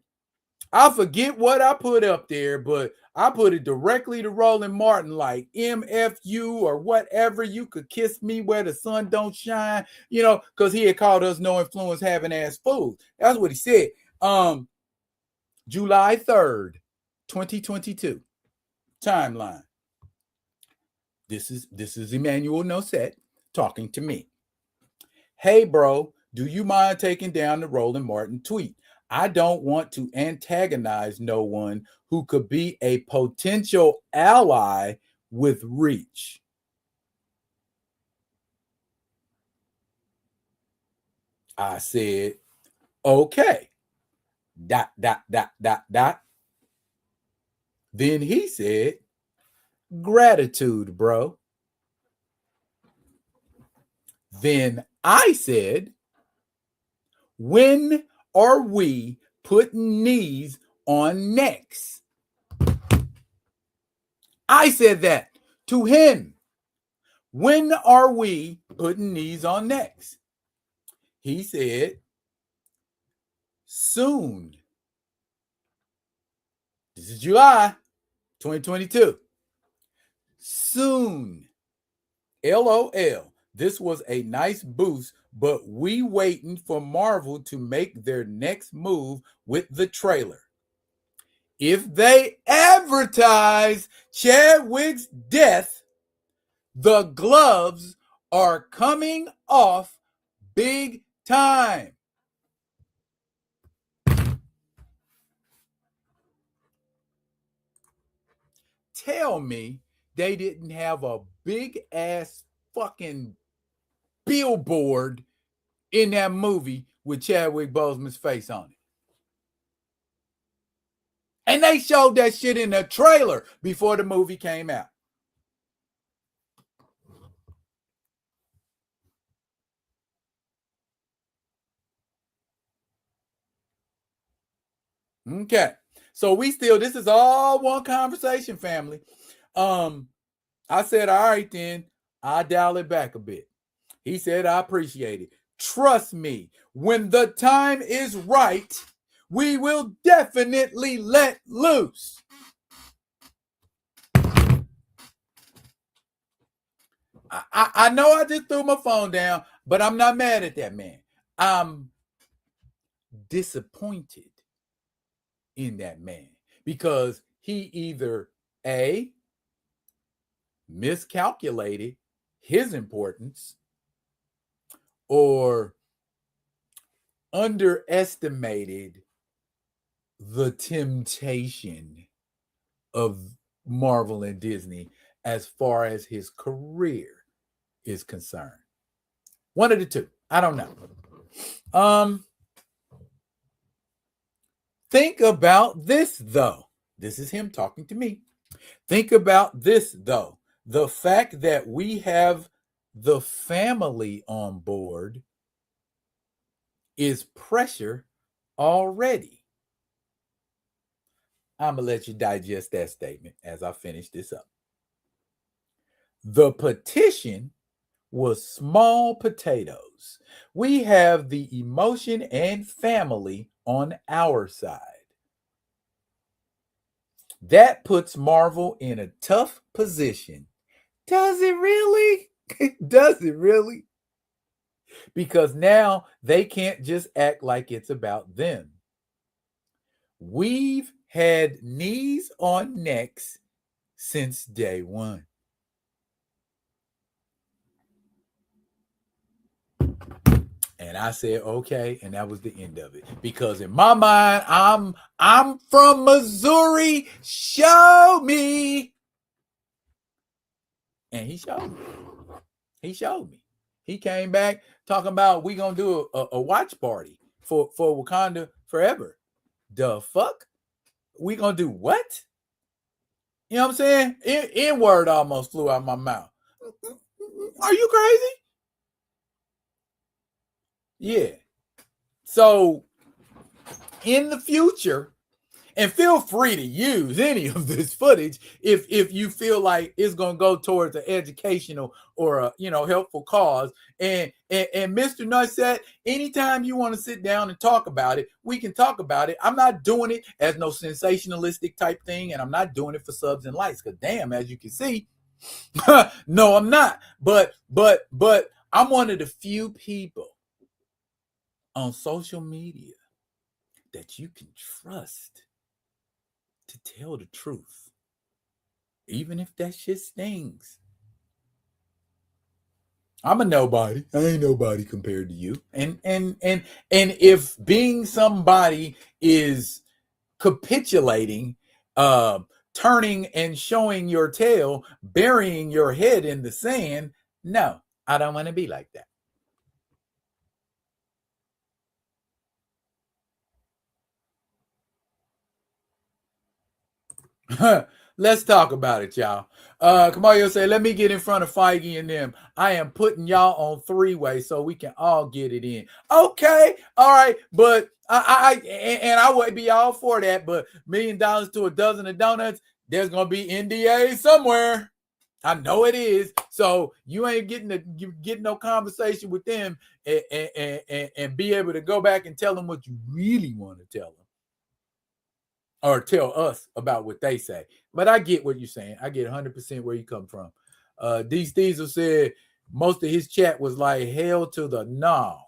S1: I forget what I put up there, but I put it directly to Roland Martin, like MFU or whatever. You could kiss me where the sun don't shine, because he had called us no influence having ass fools. That's what he said. July 3rd, 2022. Timeline. This is Emmanuel Noset talking to me. Hey, bro, do you mind taking down the Roland Martin tweet? I don't want to antagonize no one who could be a potential ally with reach. I said, okay. ... Then he said, gratitude, bro. Then I said, when are we putting knees on necks? I said that to him. When are we putting knees on necks? He said, soon. This is July 2022. Soon. LOL. This was a nice boost, but we waiting for Marvel to make their next move with the trailer. If they advertise Chadwick's death, the gloves are coming off big time. Tell me they didn't have a big ass fucking billboard in that movie with Chadwick Boseman's face on it. And they showed that shit in the trailer before the movie came out. Okay. So this is all one conversation, family. I said, all right, then I'll dial it back a bit. He said, I appreciate it. Trust me, when the time is right, we will definitely let loose. I know I just threw my phone down, but I'm not mad at that man. I'm disappointed in that man because he either A, miscalculated his importance or underestimated the temptation of Marvel and Disney as far as his career is concerned. One of the two. I don't know. Think about this, though. This is him talking to me. Think about this, though. The fact that we have the family on board is pressure already. I'm going to let you digest that statement as I finish this up. The petition was small potatoes. We have the emotion and family on our side. That puts Marvel in a tough position. Does it really? Does it really? Because now they can't just act like it's about them. We've had knees on necks since day one. And I said, okay, and that was the end of it. Because in my mind, I'm from Missouri. Show me. And he showed me. He showed me. He came back talking about we gonna do a watch party for Wakanda Forever. The fuck? We gonna do what? You know what I'm saying? N-word almost flew out of my mouth. Are you crazy? Yeah. So in the future, and feel free to use any of this footage if you feel like it's going to go towards an educational or a helpful cause. And Mr. Nutset, anytime you want to sit down and talk about it, we can talk about it. I'm not doing it as no sensationalistic type thing, and I'm not doing it for subs and likes. Because damn, as you can see, no, I'm not. But I'm one of the few people on social media that you can trust to tell the truth, even if that shit stings. I'm a nobody. I ain't nobody compared to you. And if being somebody is capitulating, turning and showing your tail, burying your head in the sand, no, I don't want to be like that. Let's talk about it, y'all. Kamayo say, let me get in front of Feige and them. I am putting y'all on three-way so we can all get it in. Okay, all right, but I would be all for that, but $1 million to a dozen of donuts, there's gonna be NDA somewhere. I know it is. So you ain't getting no conversation with them and be able to go back and tell them what you really want to tell them. Or tell us about what they say. But I get what you're saying. I get 100% where you come from. D. Steezel said most of his chat was like, hell to the no.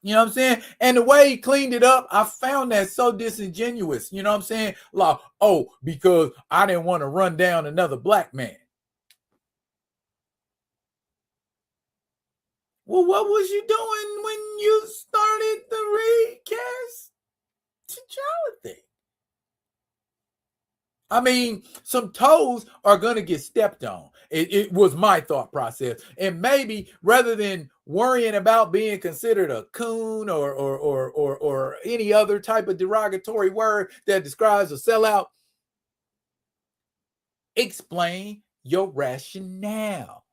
S1: You know what I'm saying? And the way he cleaned it up, I found that so disingenuous. You know what I'm saying? Like, oh, because I didn't want to run down another black man. Well, what was you doing when you started the recast T'Challa thing? I mean, some toes are going to get stepped on. It was my thought process. And maybe rather than worrying about being considered a coon or any other type of derogatory word that describes a sellout, explain your rationale.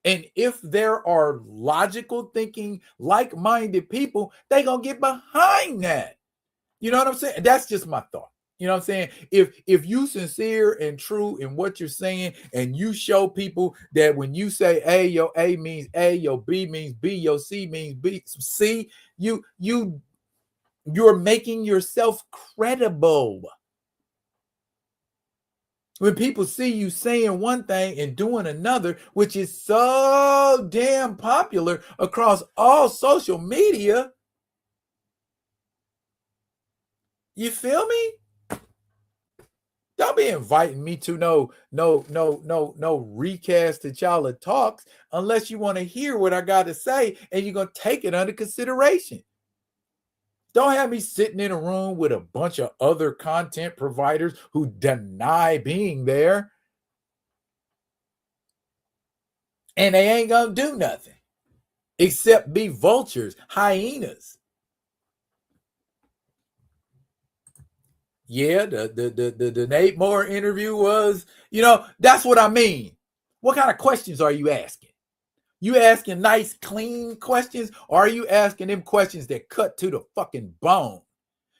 S1: And if there are logical thinking, like-minded people, they're going to get behind that. You know what I'm saying? That's just my thought. You know what I'm saying? If you sincere and true in what you're saying, and you show people that when you say A, your A means A, your B means B, your C means B, C, you're making yourself credible. When people see you saying one thing and doing another, which is so damn popular across all social media, you feel me? Don't be inviting me to no recast T'Challa talks unless you want to hear what I got to say and you're gonna take it under consideration. Don't have me sitting in a room with a bunch of other content providers who deny being there and they ain't gonna do nothing except be vultures, hyenas. Yeah, the Nate Moore interview was, that's what I mean. What kind of questions are you asking? You asking nice, clean questions, or are you asking them questions that cut to the fucking bone?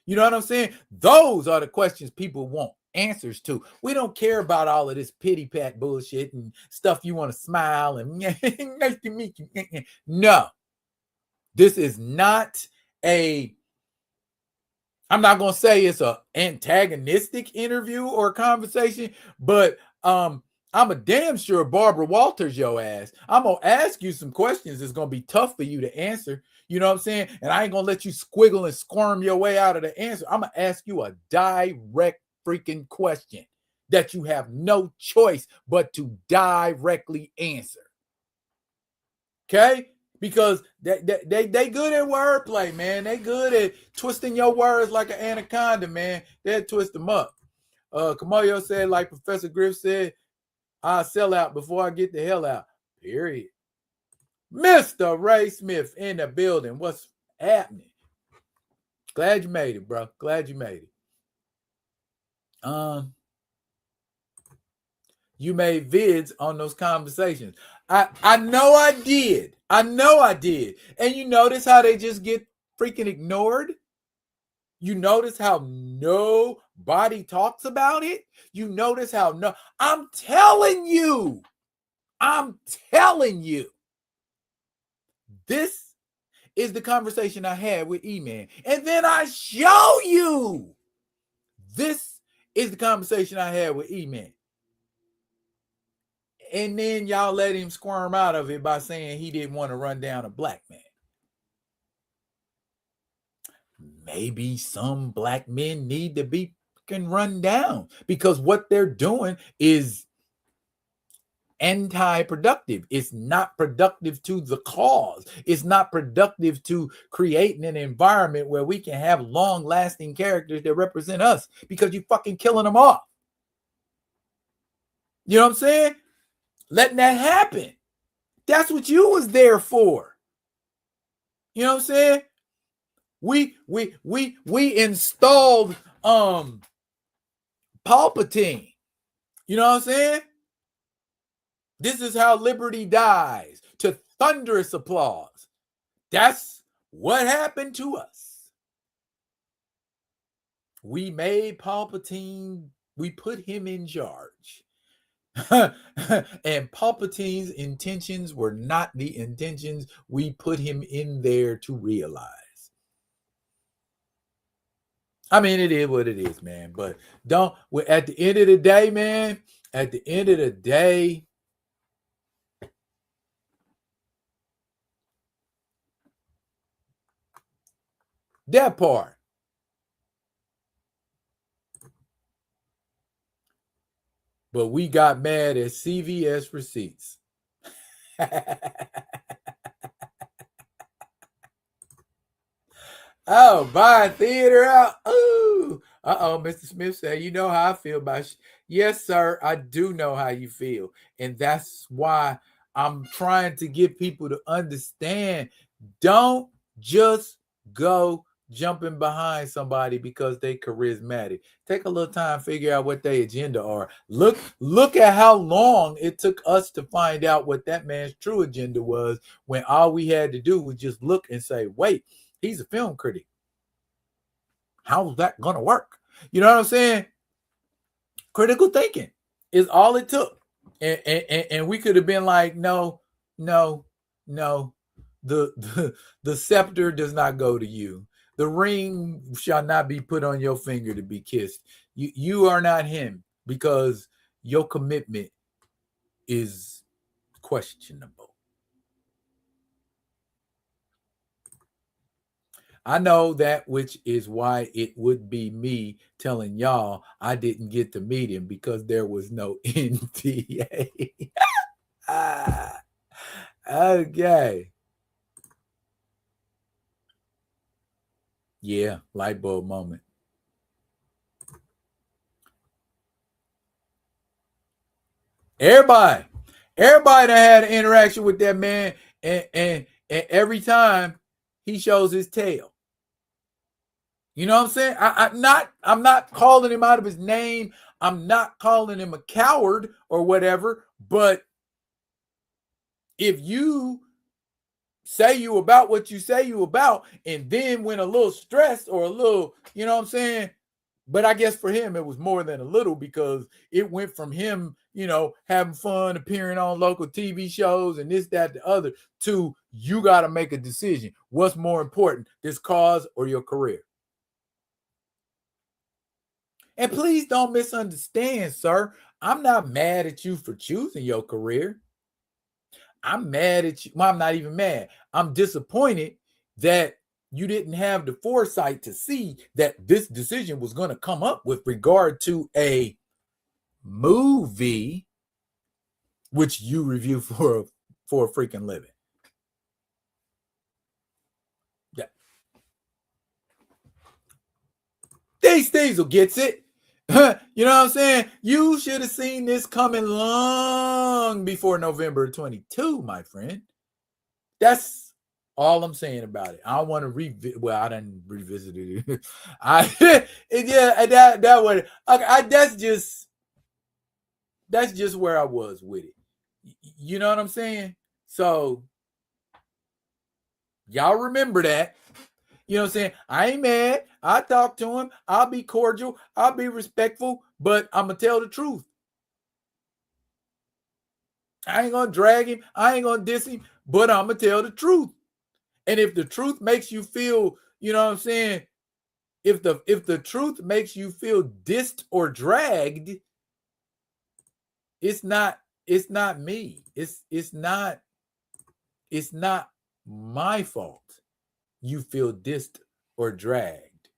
S1: You know what I'm saying? Those are the questions people want answers to. We don't care about all of this pity pat bullshit and stuff you want to smile and nice to meet you. No, this is not I'm not going to say it's an antagonistic interview or conversation, but I'm a damn sure Barbara Walters your ass. I'm going to ask you some questions that's going to be tough for you to answer. You know what I'm saying? And I ain't going to let you squiggle and squirm your way out of the answer. I'm going to ask you a direct freaking question that you have no choice but to directly answer. Okay? Because they good at wordplay, man. They good at twisting your words like an anaconda, man. They'll twist them up. Kamoyo said, like Professor Griff said, I'll sell out before I get the hell out. Period. Mr. Ray Smith in the building. What's happening? Glad you made it, bro. Glad you made it. You made vids on those conversations. I know I did. I know I did. And you notice how they just get freaking ignored? You notice how nobody talks about it? You notice how I'm telling you. This is the conversation I had with E-Man. And then I show you. This is the conversation I had with E-Man. And then y'all let him squirm out of it by saying he didn't want to run down a black man. Maybe some black men need to be run down because what they're doing is anti-productive. It's not productive to the cause. It's not productive to creating an environment where we can have long-lasting characters that represent us because you fucking killing them off. You know what I'm saying? Letting that happen. That's what you was there for. You know what I'm saying? We installed Palpatine. You know what I'm saying? This is how liberty dies, to thunderous applause. That's what happened to us. We made Palpatine, we put him in charge. And Palpatine's intentions were not the intentions we put him in there to realize. I mean, it is what it is, man. But at the end of the day, man, at the end of the day, that part. But we got mad at CVS receipts. Oh, buy theater out. Ooh. Mr. Smith said, you know how I feel about Yes, sir, I do know how you feel. And that's why I'm trying to get people to understand. Don't just go jumping behind somebody because they charismatic. Take a little time, figure out what their agenda are. Look at how long it took us to find out what that man's true agenda was when all we had to do was just look and say, wait, he's a film critic. How's that gonna work? You know what I'm saying? Critical thinking is all it took. And we could have been like, no. The scepter does not go to you. The ring shall not be put on your finger to be kissed. You are not him because your commitment is questionable. I know that, which is why it would be me telling y'all I didn't get to meet him because there was no NDA. Ah, okay. Yeah, light bulb moment. Everybody, everybody that had an interaction with that man, and every time he shows his tail. You know what I'm saying? I'm not calling him out of his name. I'm not calling him a coward or whatever. But if you say you about what you say you about, and then when a little stressed or a little, you know what I'm saying? But I guess for him, it was more than a little because it went from him, having fun, appearing on local TV shows and this, that, the other, to you got to make a decision. What's more important, this cause or your career? And please don't misunderstand, sir. I'm not mad at you for choosing your career. I'm mad at you. Well, I'm not even mad. I'm disappointed that you didn't have the foresight to see that this decision was going to come up with regard to a movie which you review for a freaking living. Yeah. Dave Steezel gets it. You know what I'm saying? You should have seen this coming long before November 22, my friend. That's all I'm saying about it. I don't want to revisit. Well, I didn't revisit it. Yeah, that way. That's just where I was with it. You know what I'm saying? So y'all remember that. You know what I'm saying? I ain't mad. I talk to him. I'll be cordial. I'll be respectful, but I'm going to tell the truth. I ain't going to drag him. I ain't going to diss him, but I'm going to tell the truth. And if the truth makes you feel, you know what I'm saying? If the truth makes you feel dissed or dragged, it's not me. It's not my fault you feel dissed or dragged.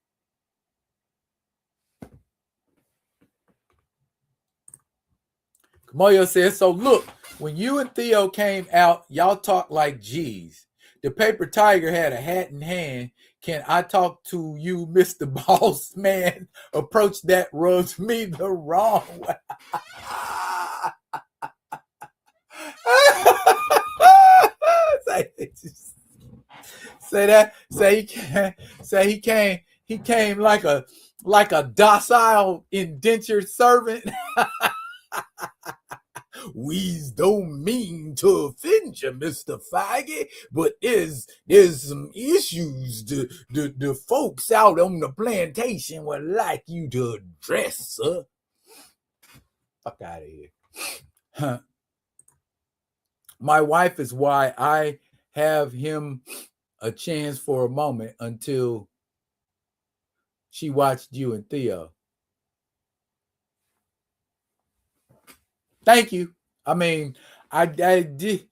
S1: Kamoyo says, so look, when you and Theo came out, y'all talked like G's. The paper tiger had a hat in hand. Can I talk to you, Mr. Boss Man? Approach that rubs me the wrong way. Say that. He came like a docile indentured servant. We don't mean to offend you, Mr. Feige, but there's some issues the folks out on the plantation would like you to address, sir. Fuck out of here. Huh. My wife is why I have him a chance for a moment until she watched you and Theo. Thank you. I mean, I did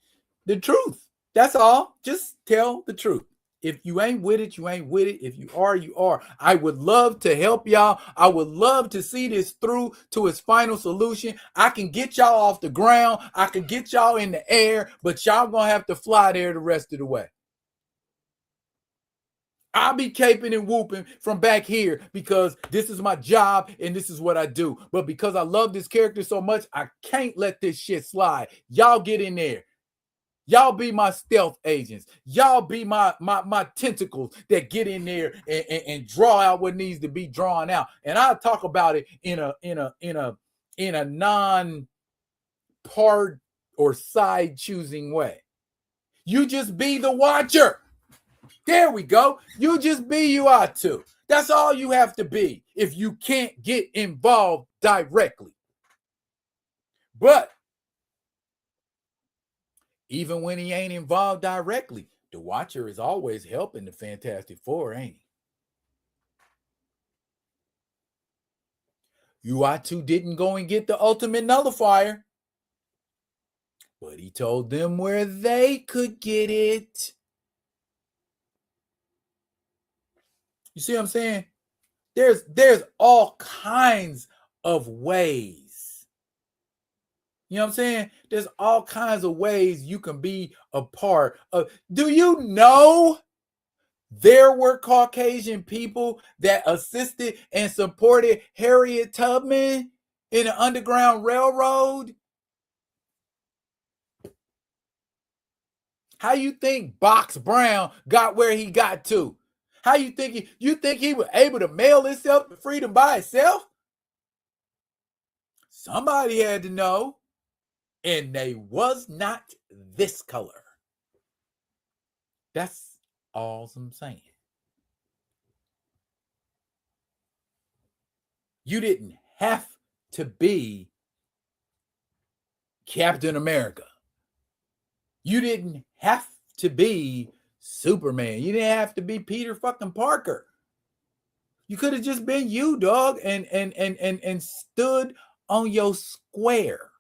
S1: the truth. That's all. Just tell the truth. If you ain't with it, you ain't with it. If you are, you are. I would love to help y'all. I would love to see this through to its final solution. I can get y'all off the ground. I can get y'all in the air, but y'all gonna have to fly there the rest of the way. I'll be caping and whooping from back here because this is my job and this is what I do. But because I love this character so much, I can't let this shit slide. Y'all get in there. Y'all be my stealth agents. Y'all be my tentacles that get in there and draw out what needs to be drawn out. And I'll talk about it in a non-part or side choosing way. You just be the watcher. There we go. You just be you ought to. That's all you have to be if you can't get involved directly. But even when he ain't involved directly, the Watcher is always helping the Fantastic Four, ain't he? Uatu didn't go and get the ultimate nullifier, but he told them where they could get it. You see what I'm saying? There's all kinds of ways. You know what I'm saying? There's all kinds of ways you can be a part of. Do you know there were Caucasian people that assisted and supported Harriet Tubman in the Underground Railroad? How you think Box Brown got where he got to? How you think he was able to mail himself to freedom by himself? Somebody had to know, and they was not this color. That's all I'm saying. You didn't have to be Captain America. You didn't have to be Superman. You didn't have to be Peter fucking Parker. You could have just been you, dog, and stood on your square.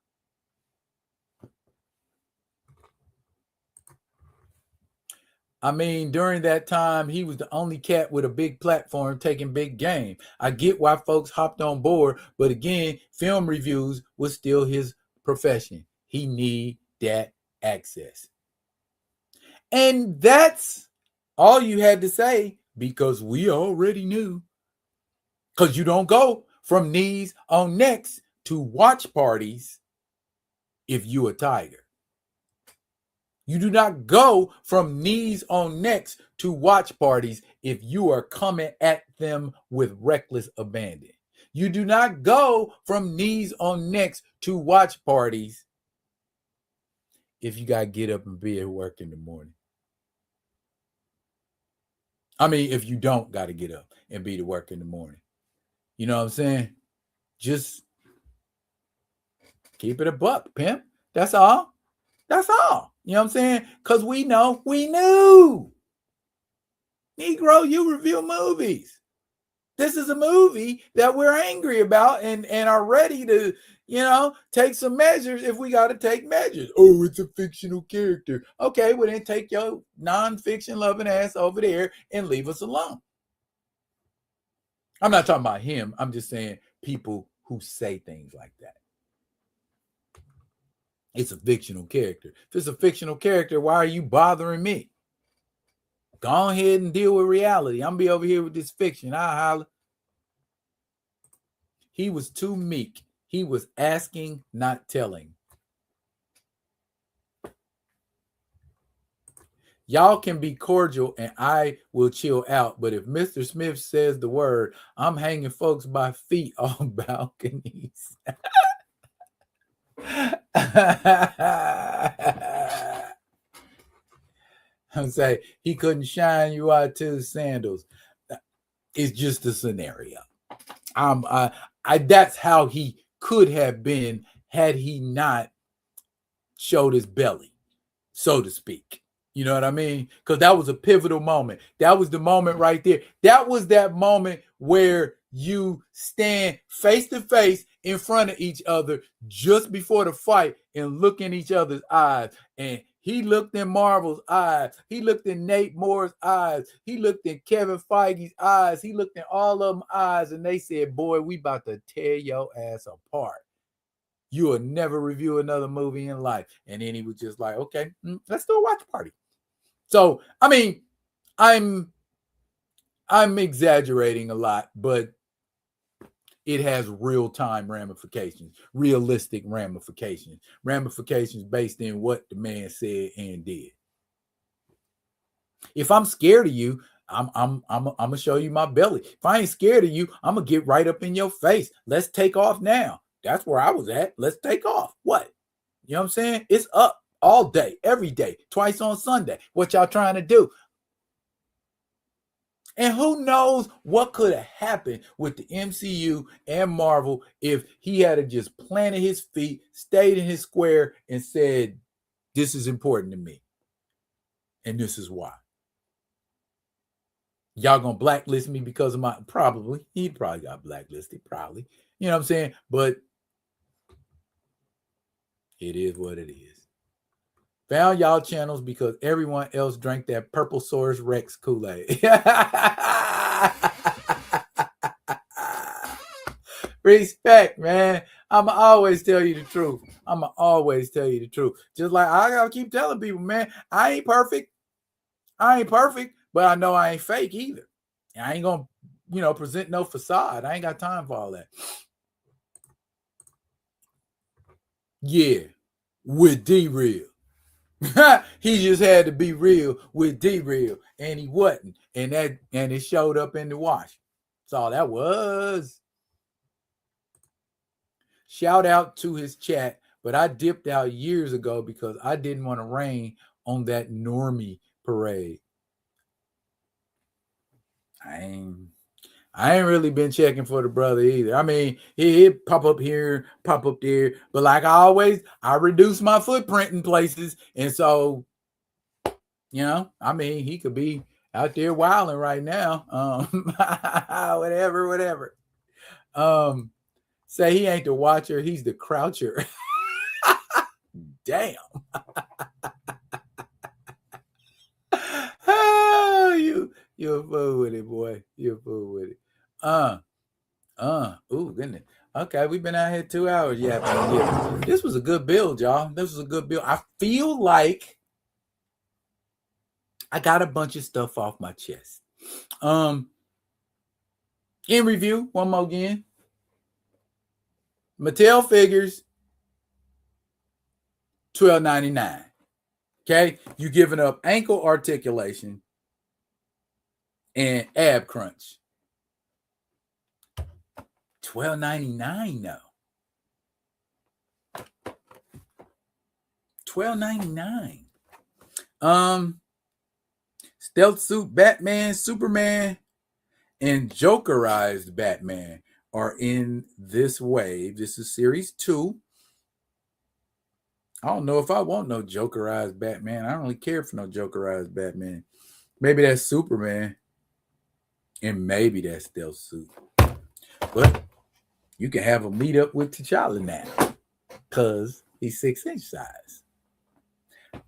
S1: I mean, during that time, he was the only cat with a big platform taking big game. I get why folks hopped on board, but again, film reviews was still his profession. He need that access. And that's all you had to say, because we already knew. Because you don't go from knees on necks to watch parties if you a tiger. You do not go from knees on necks to watch parties if you are coming at them with reckless abandon. You do not go from knees on necks to watch parties if you got to get up and be at work in the morning. I mean, if you don't got to get up and be to work in the morning. You know what I'm saying? Just keep it a buck, pimp. That's all. That's all. You know what I'm saying? Because we knew. Negro, you review movies. This is a movie that we're angry about and are ready to, take some measures if we got to take measures. Oh, it's a fictional character. Okay, well then take your non-fiction loving ass over there and leave us alone. I'm not talking about him. I'm just saying people who say things like that. It's a fictional character. If it's a fictional character, why are you bothering me? Go ahead and deal with reality. I'm gonna be over here with this fiction. I'll holler. He was too meek. He was asking, not telling. Y'all can be cordial and I will chill out. But if Mr. Smith says the word, I'm hanging folks by feet on balconies. I'm saying he couldn't shine you out to his sandals. It's just a scenario. That's how he could have been had he not showed his belly, so to speak. You know what I mean? Because that was a pivotal moment. That was the moment right there. That was that moment where you stand face to face in front of each other just before the fight and look in each other's eyes. And he looked in Marvel's eyes. He looked in Nate Moore's eyes. He looked in Kevin Feige's eyes. He looked in all of them eyes. And they said, boy, we about to tear your ass apart. You will never review another movie in life. And then he was just like, okay, let's do a watch party. So, I mean, I'm exaggerating a lot, but it has real-time ramifications, realistic ramifications based in what the man said and did. If I'm scared of you, I'm gonna show you my belly. If I ain't scared of you, I'm gonna get right up in your face. Let's take off now. That's where I was at. Let's take off. What? You know what I'm saying? It's up all day, every day, twice on Sunday. What y'all trying to do? And who knows what could have happened with the MCU and Marvel if he had just planted his feet, stayed in his square, and said, this is important to me. And this is why. Y'all gonna blacklist me because of my, probably. He probably got blacklisted, probably. You know what I'm saying? But it is what it is. Found y'all channels because everyone else drank that Purple Source Rex Kool-Aid. Respect, man. I'ma always tell you the truth. I'ma always tell you the truth. Just like I gotta keep telling people, man, I ain't perfect. I ain't perfect, but I know I ain't fake either. I ain't gonna, present no facade. I ain't got time for all that. Yeah, with D-Real. He just had to be real with D-Real, and he wasn't. And it showed up in the wash. That's all that was. Shout out to his chat, but I dipped out years ago because I didn't want to rain on that normie parade. I ain't really been checking for the brother either. I mean, he'd pop up here, pop up there, but like I reduce my footprint in places, and so I mean, he could be out there wilding right now. Whatever. Say he ain't the watcher, he's the croucher. Damn. Oh, you're a fool with it, boy. You're a fool with it. Ooh, goodness. Okay, we've been out here 2 hours. Yeah. This was a good build, y'all. This was a good build. I feel like I got a bunch of stuff off my chest. In review, one more again. Mattel figures, $12.99. Okay, you giving up ankle articulation and ab crunch. $12.99 though. $12.99. Stealth suit Batman, Superman, and Jokerized Batman are in this wave. This is series 2. I don't know if I want no Jokerized Batman. I don't really care for no Jokerized Batman. Maybe that's Superman. And maybe that's Stealth suit. But you can have a meet up with T'Challa now. Because he's 6-inch size.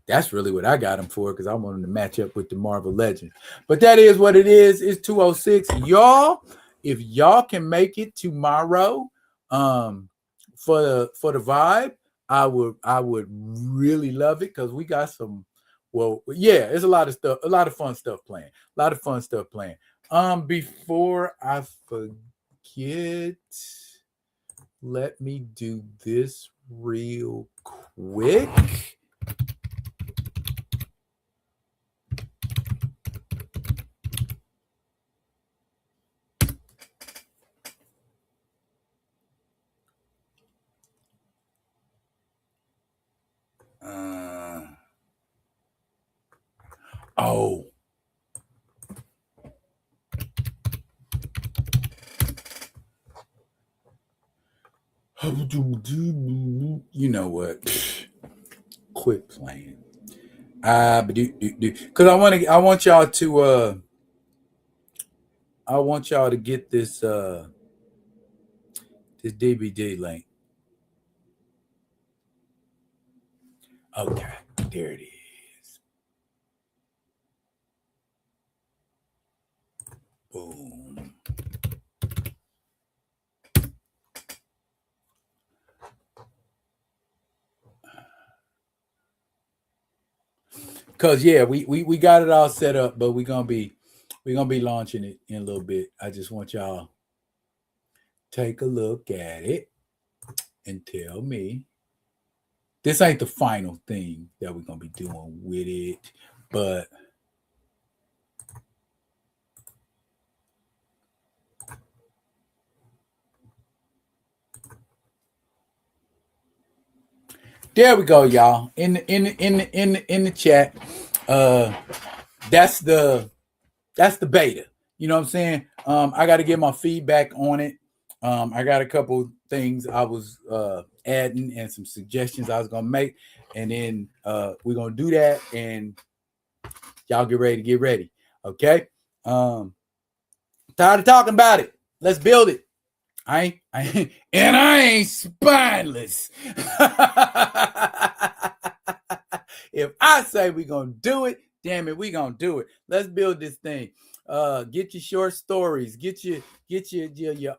S1: That's really what I got him for, because I want him to match up with the Marvel Legends. But that is what it is. It's 2:06. Y'all, if y'all can make it tomorrow for the vibe, I would really love it, because we got some, it's a lot of stuff, a lot of fun stuff playing. Before I forget, let me do this real quick. You know what? Quit playing. Because I want y'all to get this this DVD link. Okay, there it is. Boom. Cause we got it all set up, but we're gonna be launching it in a little bit. I just want y'all take a look at it and tell me. This ain't the final thing that we're gonna be doing with it, but there we go, y'all. In the chat, that's the beta. You know what I'm saying? I got to get my feedback on it. I got a couple things I was adding and some suggestions I was gonna make, and then we're gonna do that, and y'all get ready. Okay. Tired of talking about it. Let's build it. I ain't spineless. If I say we're gonna do it, damn it, we gonna do it. Let's build this thing. Get your short stories, get your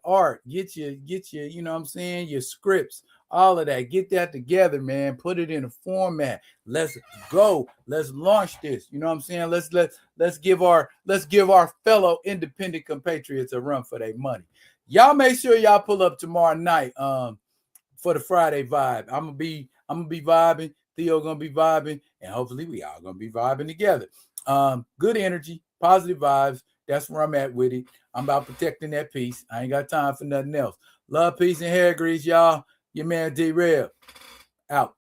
S1: art, get your, you know what I'm saying, your scripts, all of that. Get that together, man. Put it in a format. Let's go. Let's launch this. You know what I'm saying? Let's give our fellow independent compatriots a run for their money. Y'all make sure y'all pull up tomorrow night for the Friday vibe. I'm gonna be vibing. Theo gonna be vibing, and hopefully we all gonna be vibing together. Good energy, positive vibes. That's where I'm at with it. I'm about protecting that peace. I ain't got time for nothing else. Love, peace, and hair grease, y'all. Your man D-Rev out.